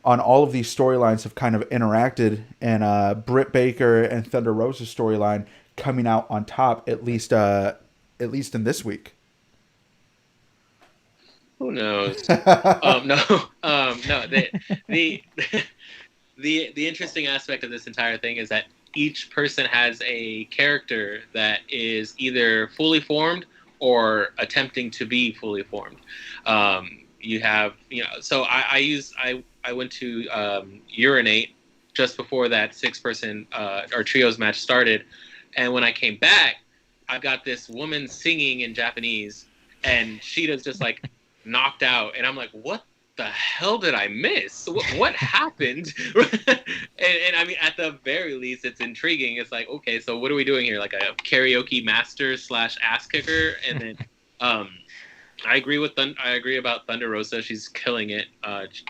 on all of these storylines have kind of interacted, and Britt Baker and Thunder Rosa's storyline coming out on top, at least in this week? Who knows? No. The interesting aspect of this entire thing is that each person has a character that is either fully formed or attempting to be fully formed. You have, so I went to urinate just before that 6-person or trios match started, and when I came back, I got this woman singing in Japanese, and Sheeta's just like knocked out, and I'm like, what the hell did I miss? What happened? and I mean, at the very least, it's intriguing. It's like, okay, so what are we doing here? Like a karaoke master / ass kicker, and then I agree about Thunder Rosa. She's killing it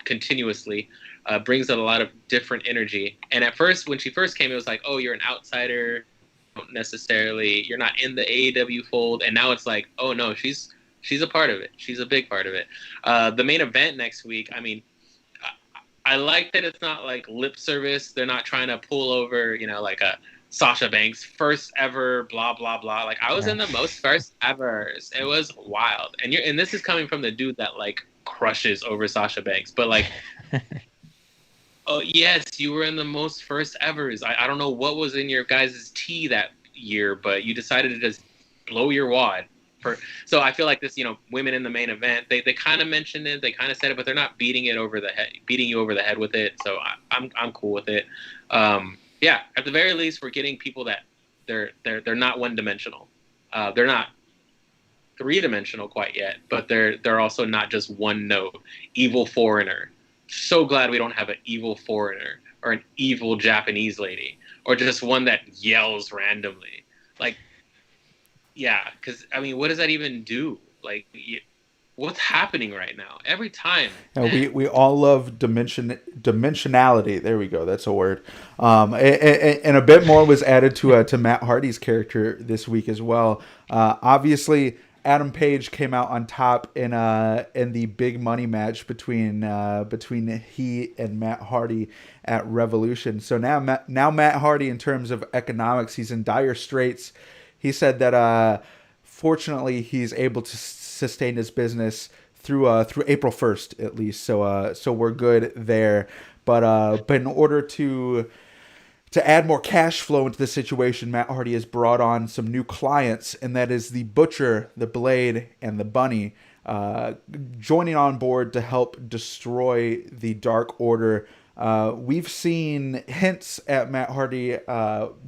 continuously. Brings out a lot of different energy. And at first, when she first came, it was like, oh, you're an outsider. You're not in the AEW fold. And now it's like, oh no, she's a part of it. She's a big part of it. The main event next week, I mean, I like that it's not like lip service. They're not trying to pull over, like a Sasha Banks first ever, blah blah blah. Like I was in the most first evers. It was wild, and this is coming from the dude that like crushes over Sasha Banks. But like, oh yes, you were in the most first evers. I don't know what was in your guys' tea that year, but you decided to just blow your wad. So I feel like this, women in the main event, they kind of mentioned it, they kind of said it, but they're not beating you over the head with it. So I'm cool with it. Yeah, at the very least, we're getting people that they're not one-dimensional. They're not three-dimensional quite yet, but they're also not just one note. Evil foreigner. So glad we don't have an evil foreigner or an evil Japanese lady or just one that yells randomly. Like, yeah, because I mean, what does that even do? Like, what's happening right now? Every time. We all love dimensionality. There we go. That's a word. And a bit more was added to Matt Hardy's character this week as well. Obviously, Adam Page came out on top in the big money match between he and Matt Hardy at Revolution. So now Matt Hardy, in terms of economics, he's in dire straits. He said that fortunately he's able to sustain his business through April 1st at least. So we're good there. But in order to add more cash flow into the situation, Matt Hardy has brought on some new clients, and that is the Butcher, the Blade, and the Bunny, joining on board to help destroy the Dark Order. We've seen hints at Matt Hardy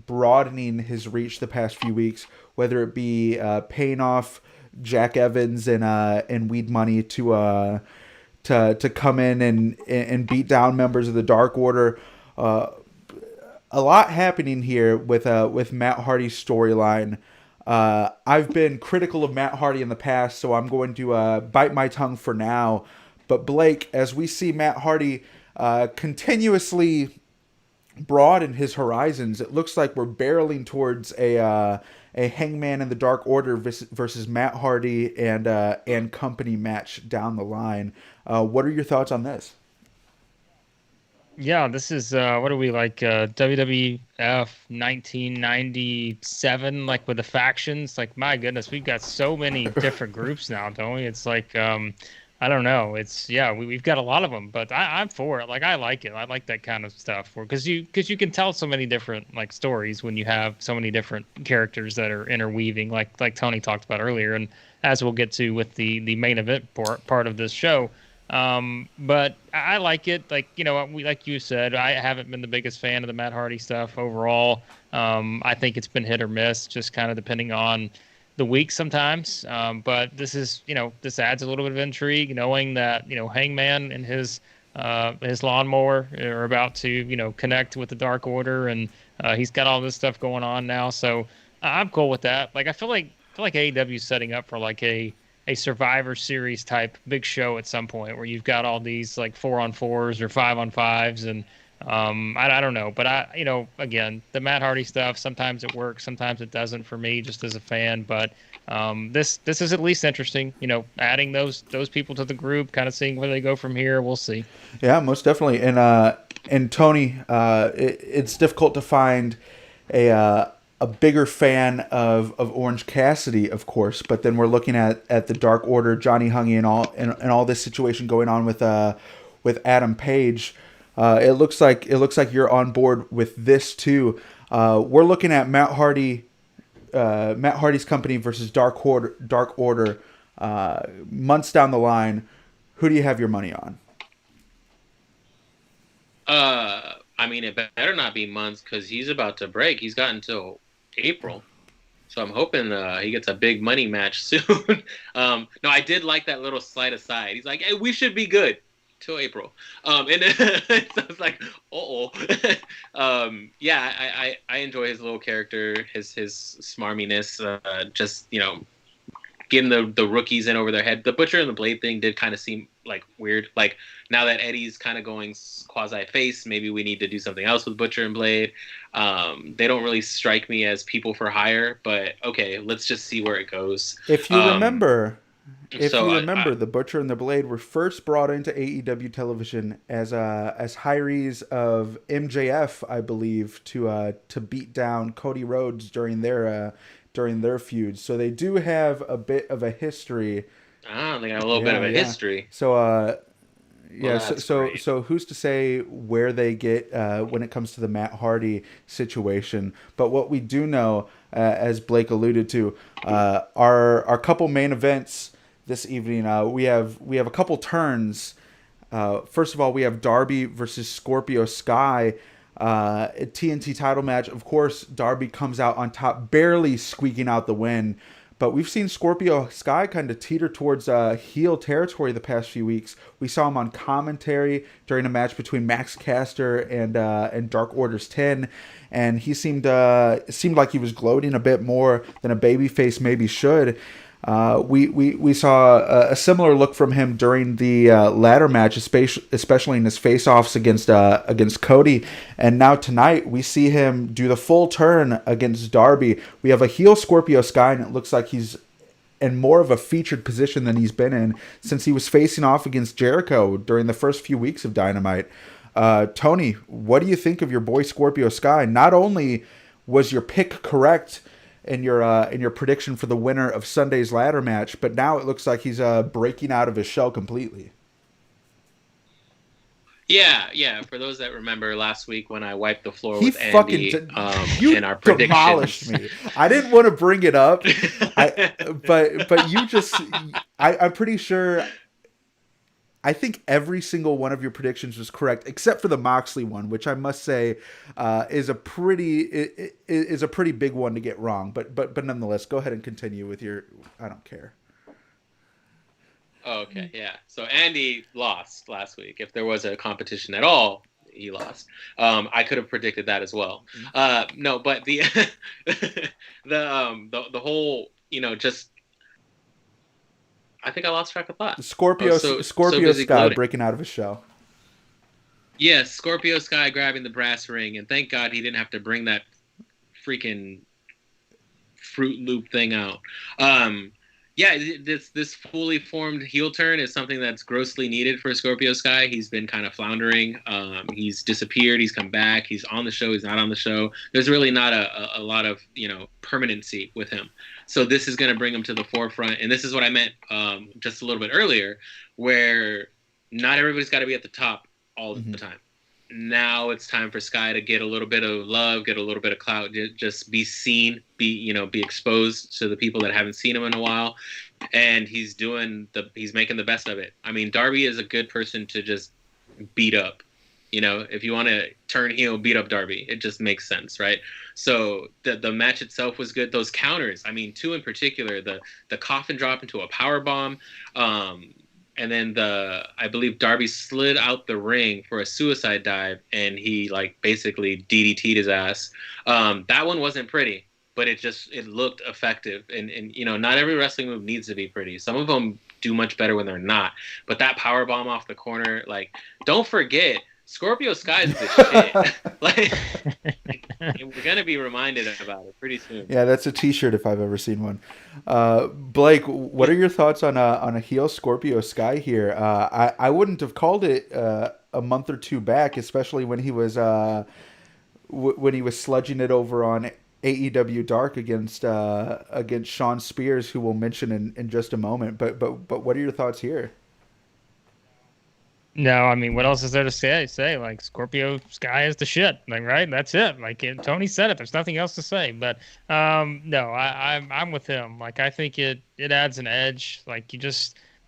broadening his reach the past few weeks, whether it be paying off Jack Evans and Weed Money to come in and beat down members of the Dark Order. A lot happening here with Matt Hardy's storyline. I've been critical of Matt Hardy in the past, so I'm going to bite my tongue for now. But Blake, as we see Matt Hardy continuously broaden his horizons, it looks like we're barreling towards a Hangman in the Dark Order versus Matt Hardy and company match down the line. What are your thoughts on this? Yeah, this is what are we like WWF 1997, like with the factions. Like my goodness, we've got so many different groups now, don't we? It's like I don't know. It's we've got a lot of them, but I'm for it. Like I like it. I like that kind of stuff because you can tell so many different like stories when you have so many different characters that are interweaving, like Tony talked about earlier, and as we'll get to with the main event part of this show. But I like it. Like, like you said, I haven't been the biggest fan of the Matt Hardy stuff overall. I think it's been hit or miss, just kind of depending on the week sometimes. But this is, this adds a little bit of intrigue, knowing that, Hangman and his lawnmower are about to, connect with the Dark Order, and he's got all this stuff going on now. So I'm cool with that. Like, I feel like AEW is setting up for like a Survivor Series type big show at some point where you've got all these like 4-on-4s or 5-on-5s, and I don't know, but again, the Matt Hardy stuff, sometimes it works, sometimes it doesn't for me just as a fan, but this is at least interesting, adding those people to the group, kind of seeing where they go from here. We'll see. Yeah, most definitely. And Tony, it's difficult to find a bigger fan of Orange Cassidy, of course, but then we're looking at the Dark Order, Johnny Hungy, and all this situation going on with Adam Page. It looks like you're on board with this too. We're looking at Matt Hardy's company versus Dark Order months down the line. Who do you have your money on? I mean, it better not be months because he's about to break. He's got until April. So I'm hoping he gets a big money match soon. No, I did like that little slide aside. He's like, hey, we should be good till April. And then, so I was like, yeah, I enjoy his little character, his smarminess, just, getting the rookies in over their head. The Butcher and the Blade thing did kind of seem like weird. Like, now that Eddie's kind of going quasi-face, maybe we need to do something else with Butcher and Blade. They don't really strike me as people for hire, but okay, let's just see where it goes. If you remember, the Butcher and the Blade were first brought into AEW television as hirees of MJF, I believe, to beat down Cody Rhodes during their feuds. So they do have a bit of a history. They got a little bit of a history. So so who's to say where they get when it comes to the Matt Hardy situation? But what we do know, as Blake alluded to, our couple main events this evening. We have a couple turns. First of all, we have Darby versus Scorpio Sky. A TNT title match. Of course, Darby comes out on top, barely squeaking out the win. But we've seen Scorpio Sky kind of teeter towards heel territory the past few weeks. We saw him on commentary during a match between Max Caster and Dark Order's 10, and he seemed like he was gloating a bit more than a babyface maybe should. We saw a similar look from him during the ladder match, especially in his face-offs against Cody. And now tonight we see him do the full turn against Darby. We have a heel Scorpio Sky, and it looks like he's in more of a featured position than he's been in since he was facing off against Jericho during the first few weeks of Dynamite. Tony, what do you think of your boy Scorpio Sky? Not only was your pick correct in your prediction for the winner of Sunday's ladder match, but now it looks like he's breaking out of his shell completely. Yeah. For those that remember last week when I wiped the floor with Andy in our predictions, demolished me. I didn't want to bring it up, but you just, I'm pretty sure. I think every single one of your predictions was correct, except for the Moxley one, which I must say is a pretty big one to get wrong. But nonetheless, go ahead and continue with your. I don't care. Oh, okay, yeah. So Andy lost last week. If there was a competition at all, he lost. I could have predicted that as well. No, but the the whole just. I think I lost track of thought. Scorpio Sky gloating. Breaking out of his shell. Yes, Scorpio Sky grabbing the brass ring, and thank God he didn't have to bring that freaking Fruit Loop thing out. This fully formed heel turn is something that's grossly needed for Scorpio Sky. He's been kind of floundering. He's disappeared. He's come back. He's on the show. He's not on the show. There's really not a lot of permanency with him. So this is going to bring him to the forefront. And this is what I meant just a little bit earlier, where not everybody's got to be at the top all the time. Now it's time for Sky to get a little bit of love, get a little bit of clout, just be seen, be exposed to the people that haven't seen him in a while. And he's making the best of it. I mean, Darby is a good person to just beat up. If you want to turn heel, beat up Darby. It just makes sense, right? So the match itself was good. Those counters, I mean, two in particular, the coffin drop into a power bomb, and then I believe Darby slid out the ring for a suicide dive, and he basically DDT'd his ass. That one wasn't pretty, but it looked effective. And not every wrestling move needs to be pretty. Some of them do much better when they're not. But that power bomb off the corner, don't forget, Scorpio Sky's the shit. We're gonna be reminded about it pretty soon. Yeah, that's a T-shirt if I've ever seen one. Blake, what are your thoughts on a heel Scorpio Sky here? I wouldn't have called it a month or two back, especially when he was sludging it over on AEW Dark against Sean Spears, who we'll mention in just a moment. But what are your thoughts here? No, I mean, what else is there to say? Scorpio Sky is the shit, right? That's it. Tony said it. There's nothing else to say. But no, I'm with him. I think it adds an edge. We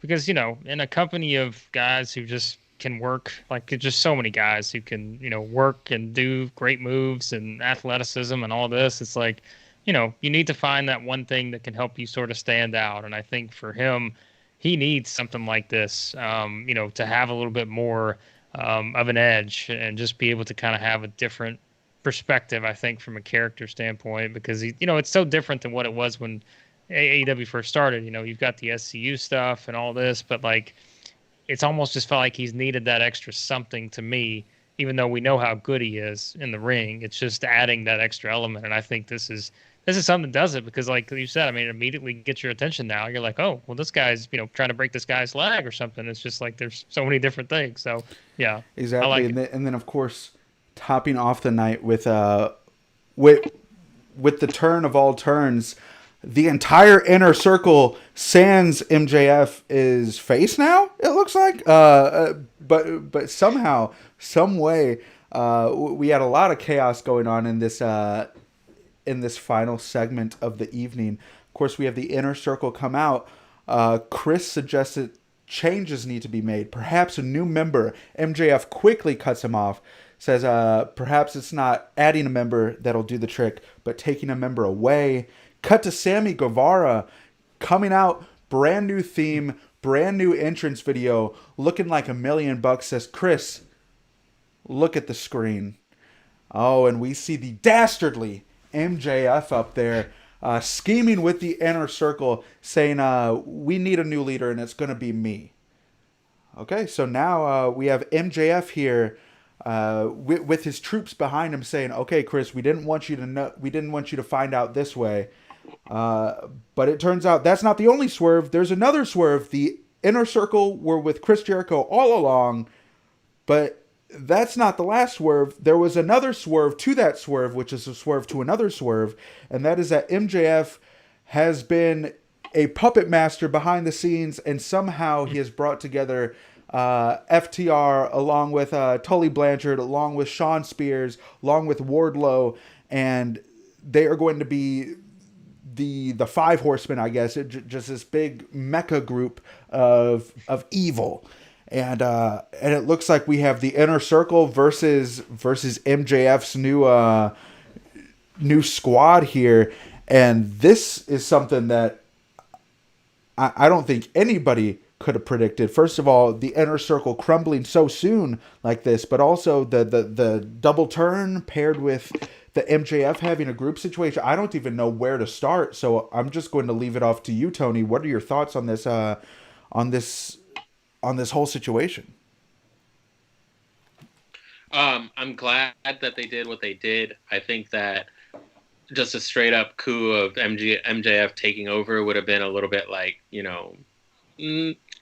because, in a company of guys who just can work, like just so many guys who can, work and do great moves and athleticism and all this, it's like, you need to find that one thing that can help you sort of stand out. And I think for him, he needs something like this, to have a little bit more of an edge and just be able to kind of have a different perspective, I think, from a character standpoint, because it's so different than what it was when AEW first started. You've got the SCU stuff and all this, but like it's almost just felt like he's needed that extra something to me, even though we know how good he is in the ring. It's just adding that extra element, and I think this is something that does it, because like you said, I mean, it immediately gets your attention now. You're like, oh, well, this guy's trying to break this guy's leg or something. It's just like there's so many different things. So yeah, exactly. I like and then of course, topping off the night with the turn of all turns, the entire inner circle sans MJF is face now, it looks like. But somehow, some way, we had a lot of chaos going on in this final segment of the evening. Of course, we have the inner circle come out. Chris suggested changes need to be made. Perhaps a new member. MJF quickly cuts him off. Says perhaps it's not adding a member that'll do the trick, but taking a member away. Cut to Sammy Guevara coming out, brand new theme, brand new entrance video, looking like $1 million. Says, Chris, look at the screen. Oh, and we see the dastardly MJF up there scheming with the inner circle, saying, we need a new leader, and it's going to be me. Okay, so now we have MJF here with his troops behind him saying, okay, Chris, we didn't want you to find out this way. But it turns out that's not the only swerve. There's another swerve. The inner circle were with Chris Jericho all along, but that's not the last swerve. There was another swerve to that swerve, which is a swerve to another swerve, and that is that MJF has been a puppet master behind the scenes, and somehow he has brought together FTR along with Tully Blanchard, along with Sean Spears, along with Wardlow, and they are going to be the five horsemen, I guess. Just this big mecha group of evil. And it looks like we have the inner circle versus MJF's new squad here, and this is something that I don't think anybody could have predicted. First of all, the inner circle crumbling so soon like this, but also the double turn paired with the MJF having a group situation. I don't even know where to start, so I'm just going to leave it off to you, Tony. What are your thoughts on this whole situation? I'm glad that they did what they did. I think that just a straight up coup of MJF taking over would have been a little bit like, I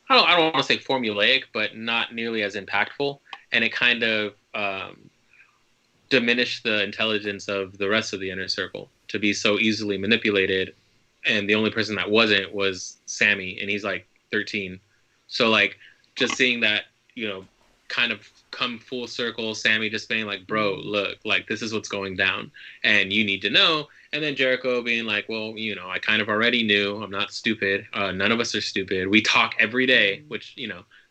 don't want to say formulaic, but not nearly as impactful. And it kind of diminished the intelligence of the rest of the inner circle to be so easily manipulated. And the only person that wasn't was Sammy, and he's like 13. So like just seeing that, kind of come full circle, Sammy just being like, bro, look, like this is what's going down and you need to know. And then Jericho being like, well, I kind of already knew. I'm not stupid. None of us are stupid. We talk every day, which,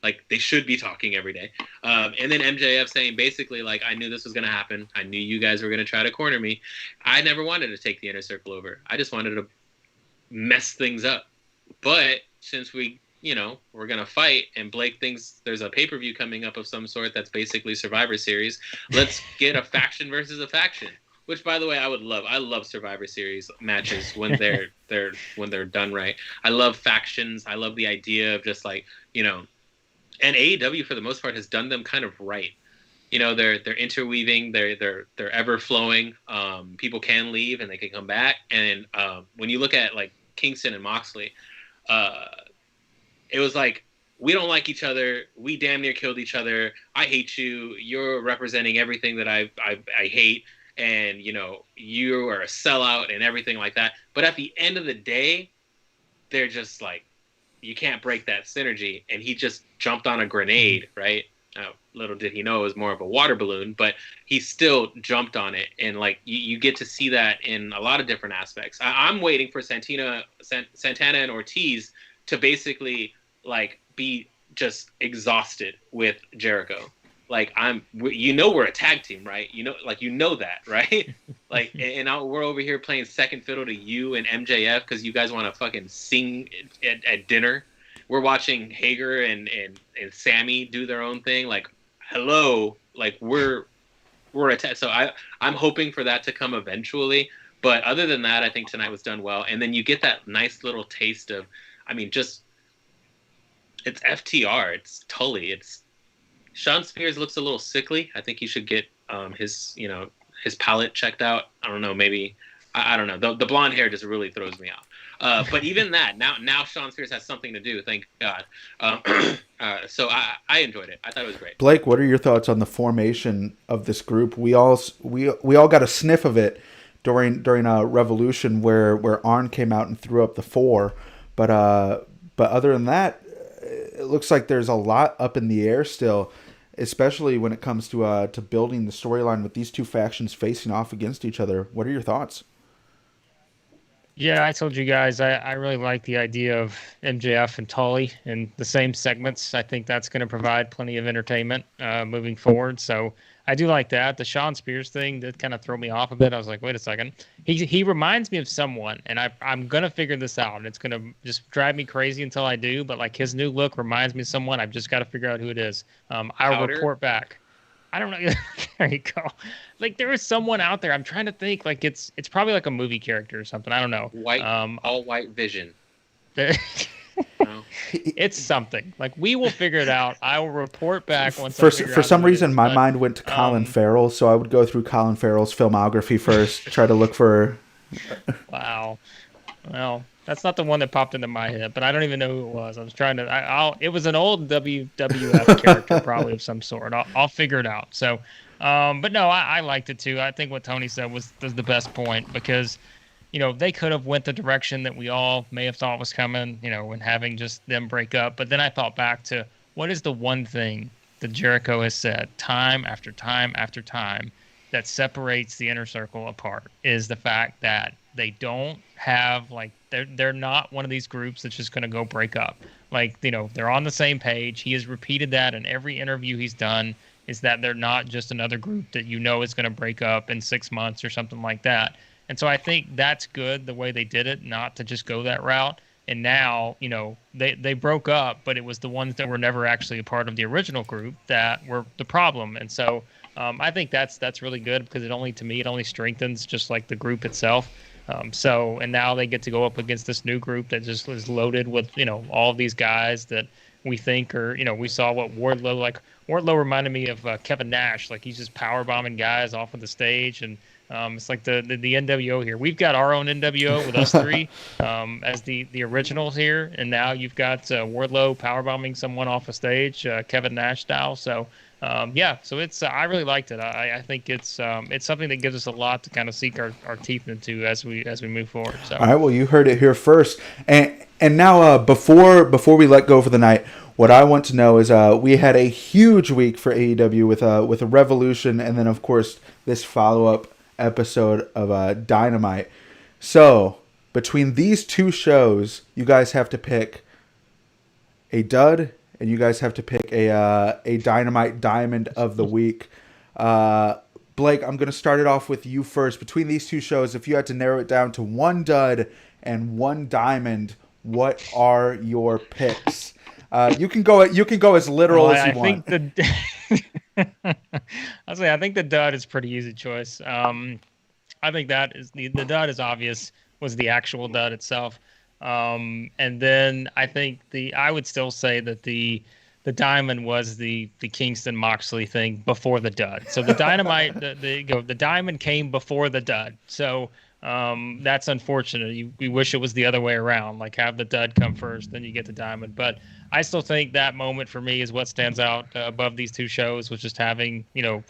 like they should be talking every day. And then MJF saying basically like, I knew this was going to happen. I knew you guys were going to try to corner me. I never wanted to take the inner circle over. I just wanted to mess things up. But since we're going to fight, and Blake thinks there's a pay-per-view coming up of some sort that's basically Survivor Series. Let's get a faction versus a faction, which, by the way, I would love. I love Survivor Series matches when they're done right. I love factions. I love the idea of just like, and AEW for the most part has done them kind of right. They're interweaving, they're ever flowing. People can leave and they can come back. And when you look at like Kingston and Moxley, it was like, we don't like each other. We damn near killed each other. I hate you. You're representing everything that I hate. And, you are a sellout and everything like that. But at the end of the day, they're just like, you can't break that synergy. And he just jumped on a grenade, right? Little did he know it was more of a water balloon, but he still jumped on it. And like, you get to see that in a lot of different aspects. I'm waiting for Santana and Ortiz to basically like be just exhausted with Jericho. Like we're a tag team, right? That, right? Like, and we're over here playing second fiddle to you and MJF because you guys want to fucking sing at dinner. We're watching Hager and Sammy do their own thing. Like, hello, like we're a so I'm hoping for that to come eventually. But other than that, I think tonight was done well. And then you get that nice little taste of, I mean, just it's FTR, it's Tully, it's Sean Spears looks a little sickly. I think he should get his palate checked out. I don't know, maybe I don't know. The blonde hair just really throws me out. But even that, now Sean Spears has something to do. Thank God. So I enjoyed it. I thought it was great. Blake, what are your thoughts on the formation of this group? We all got a sniff of it during Revolution where Arn came out and threw up the 4, but other than that, it looks like there's a lot up in the air still, especially when it comes to building the storyline with these two factions facing off against each other. What are your thoughts? Yeah, I told you guys I really like the idea of MJF and Tully in the same segments. I think that's going to provide plenty of entertainment moving forward. So I do like that. The Sean Spears thing did kind of throw me off a bit. I was like, wait a second. He reminds me of someone, and I'm going to figure this out. And it's going to just drive me crazy until I do. But like his new look reminds me of someone. I've just got to figure out who it is. I'll report back. I don't know. There you go. Like there is someone out there. I'm trying to think. Like it's probably like a movie character or something. I don't know. All white Vision. It's something. Like we will figure it out. I will report back once. For some reason, my mind went to Colin Farrell, so I would go through Colin Farrell's filmography first, try to look for. Wow. Well, that's not the one that popped into my head, but I don't even know who it was. I was trying to. It was an old WWF character, probably of some sort. I'll figure it out. So, but no, I liked it too. I think what Tony said was the best point because, they could have went the direction that we all may have thought was coming, when having just them break up. But then I thought back to what is the one thing that Jericho has said time after time after time that separates the Inner Circle apart is the fact that they don't have they're not one of these groups that's just going to go break up. They're on the same page. He has repeated that in every interview he's done is that they're not just another group that is going to break up in 6 months or something like that. And so I think that's good the way they did it, not to just go that route. And now, they broke up, but it was the ones that were never actually a part of the original group that were the problem. And so I think that's really good because it only strengthens just like the group itself. And now they get to go up against this new group that just is loaded with, all of these guys that we think are, we saw what Wardlow reminded me of Kevin Nash. Like he's just power bombing guys off of the stage. And it's like the NWO here. We've got our own NWO with us three as the originals here. And now you've got Wardlow power bombing someone off a stage, Kevin Nash style. So so it's I really liked it. I think it's something that gives us a lot to kind of sink our teeth into as we move forward. So all right, well you heard it here first, and now before we let go for the night, what I want to know is we had a huge week for AEW with a Revolution, and then of course this follow-up episode of Dynamite. So between these two shows, you guys have to pick a dud. And you guys have to pick a Dynamite Diamond of the week. Blake, I'm going to start it off with you first. Between these two shows, if you had to narrow it down to one dud and one diamond, what are your picks? You can go as literal as you want. I think the dud is pretty easy choice. I think that is the dud is obvious. Was the actual dud itself. And then I think I would still say that the diamond was the Kingston Moxley thing before the dud. So the Dynamite, the diamond came before the dud. So that's unfortunate. We wish it was the other way around, like have the dud come first, then you get the diamond. But I still think that moment for me is what stands out above these two shows, was just having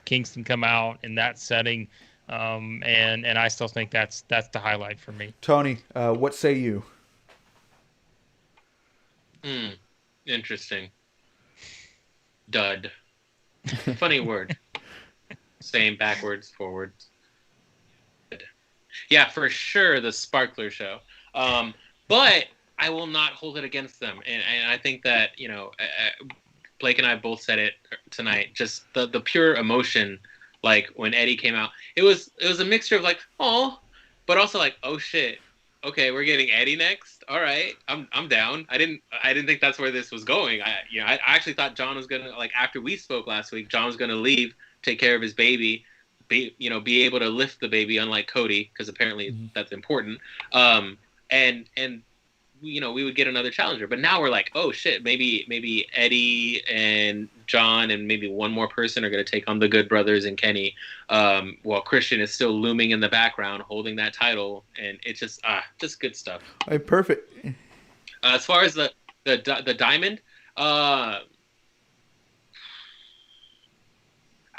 Kingston come out in that setting. And I still think that's the highlight for me. Tony, what say you? Interesting. Dud. Funny word. Same backwards, forwards. Yeah, for sure the Sparkler show. But I will not hold it against them. And I think that, Blake and I both said it tonight, just the pure emotion, like when Eddie came out, it was a mixture of like, oh, but also like, oh shit, okay, we're getting Eddie next. All right, I'm down. I didn't think that's where this was going. I actually thought John was gonna, like, after we spoke last week, John was gonna leave, take care of his baby, be able to lift the baby, unlike Cody, because apparently that's important. And we would get another challenger, but now we're like, oh shit, maybe Eddie and John and maybe one more person are going to take on the Good Brothers and Kenny, while Christian is still looming in the background holding that title, and it's just good stuff. All right, perfect. As far as the Diamond, I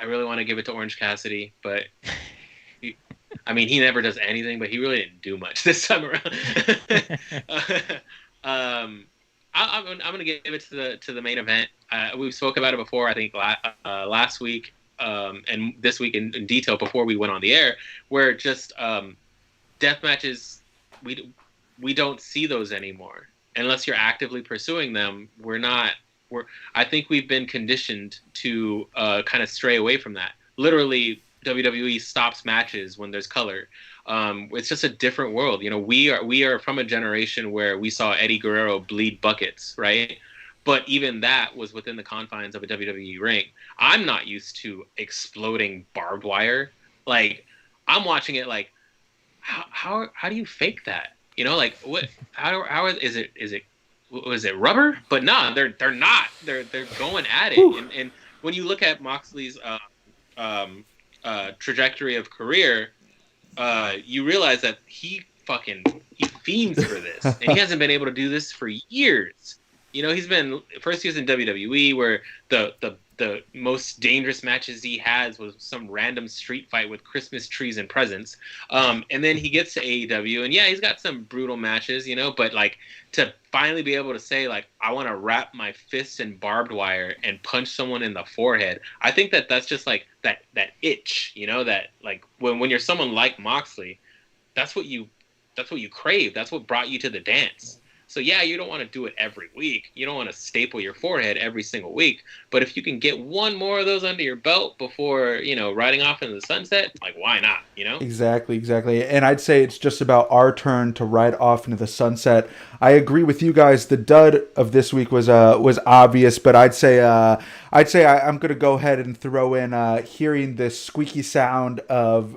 really want to give it to Orange Cassidy, but he never does anything, but he really didn't do much this time around. I'm going to give it to the main event. We spoke about it before, I think last week, and this week in detail before we went on the air, where just death matches, we don't see those anymore unless you're actively pursuing them. I think we've been conditioned to kind of stray away from that. Literally, WWE stops matches when there's color. It's just a different world. We are from a generation where we saw Eddie Guerrero bleed buckets, right? But even that was within the confines of a WWE ring. I'm not used to exploding barbed wire. Like, I'm watching it like, how do you fake that? Like, what? How is it? Was it rubber? But nah, they're not. They're going at it. And when you look at Moxley's trajectory of career, you realize that he fiends for this, and he hasn't been able to do this for years. He's been first years in WWE, where the most dangerous matches he has was some random street fight with Christmas trees and presents, and then he gets to AEW, and yeah, he's got some brutal matches, but like, to finally be able to say, like, I want to wrap my fists in barbed wire and punch someone in the forehead, I think that's just like that itch, that, like, when you're someone like Moxley, that's what you crave. That's what brought you to the dance. So yeah, you don't want to do it every week. You don't want to staple your forehead every single week. But if you can get one more of those under your belt before, riding off into the sunset, like, why not? Exactly. And I'd say it's just about our turn to ride off into the sunset. I agree with you guys. The dud of this week was obvious, but I'd say I'm going to go ahead and throw in hearing the squeaky sound of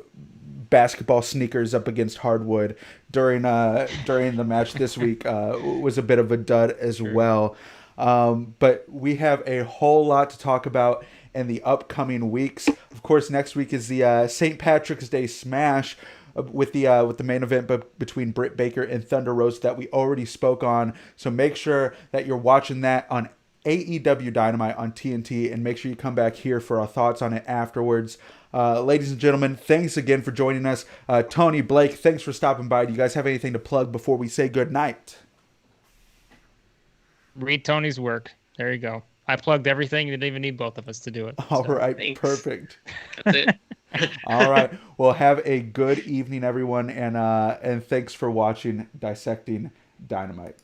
basketball sneakers up against hardwood during the match this week was a bit of a dud as well. But we have a whole lot to talk about in the upcoming weeks. Of course, next week is the St. Patrick's Day Smash with the main event between Britt Baker and Thunder Rosa that we already spoke on. So make sure that you're watching that on AEW Dynamite on TNT, and make sure you come back here for our thoughts on it afterwards. Ladies and gentlemen, thanks again for joining us. Tony, Blake, thanks for stopping by. Do you guys have anything to plug before we say good night? Read Tony's work. There you go. I plugged everything. You didn't even need both of us to do it. All right, thanks. Perfect. That's it. All right. Well, have a good evening, everyone, and thanks for watching Dissecting Dynamite.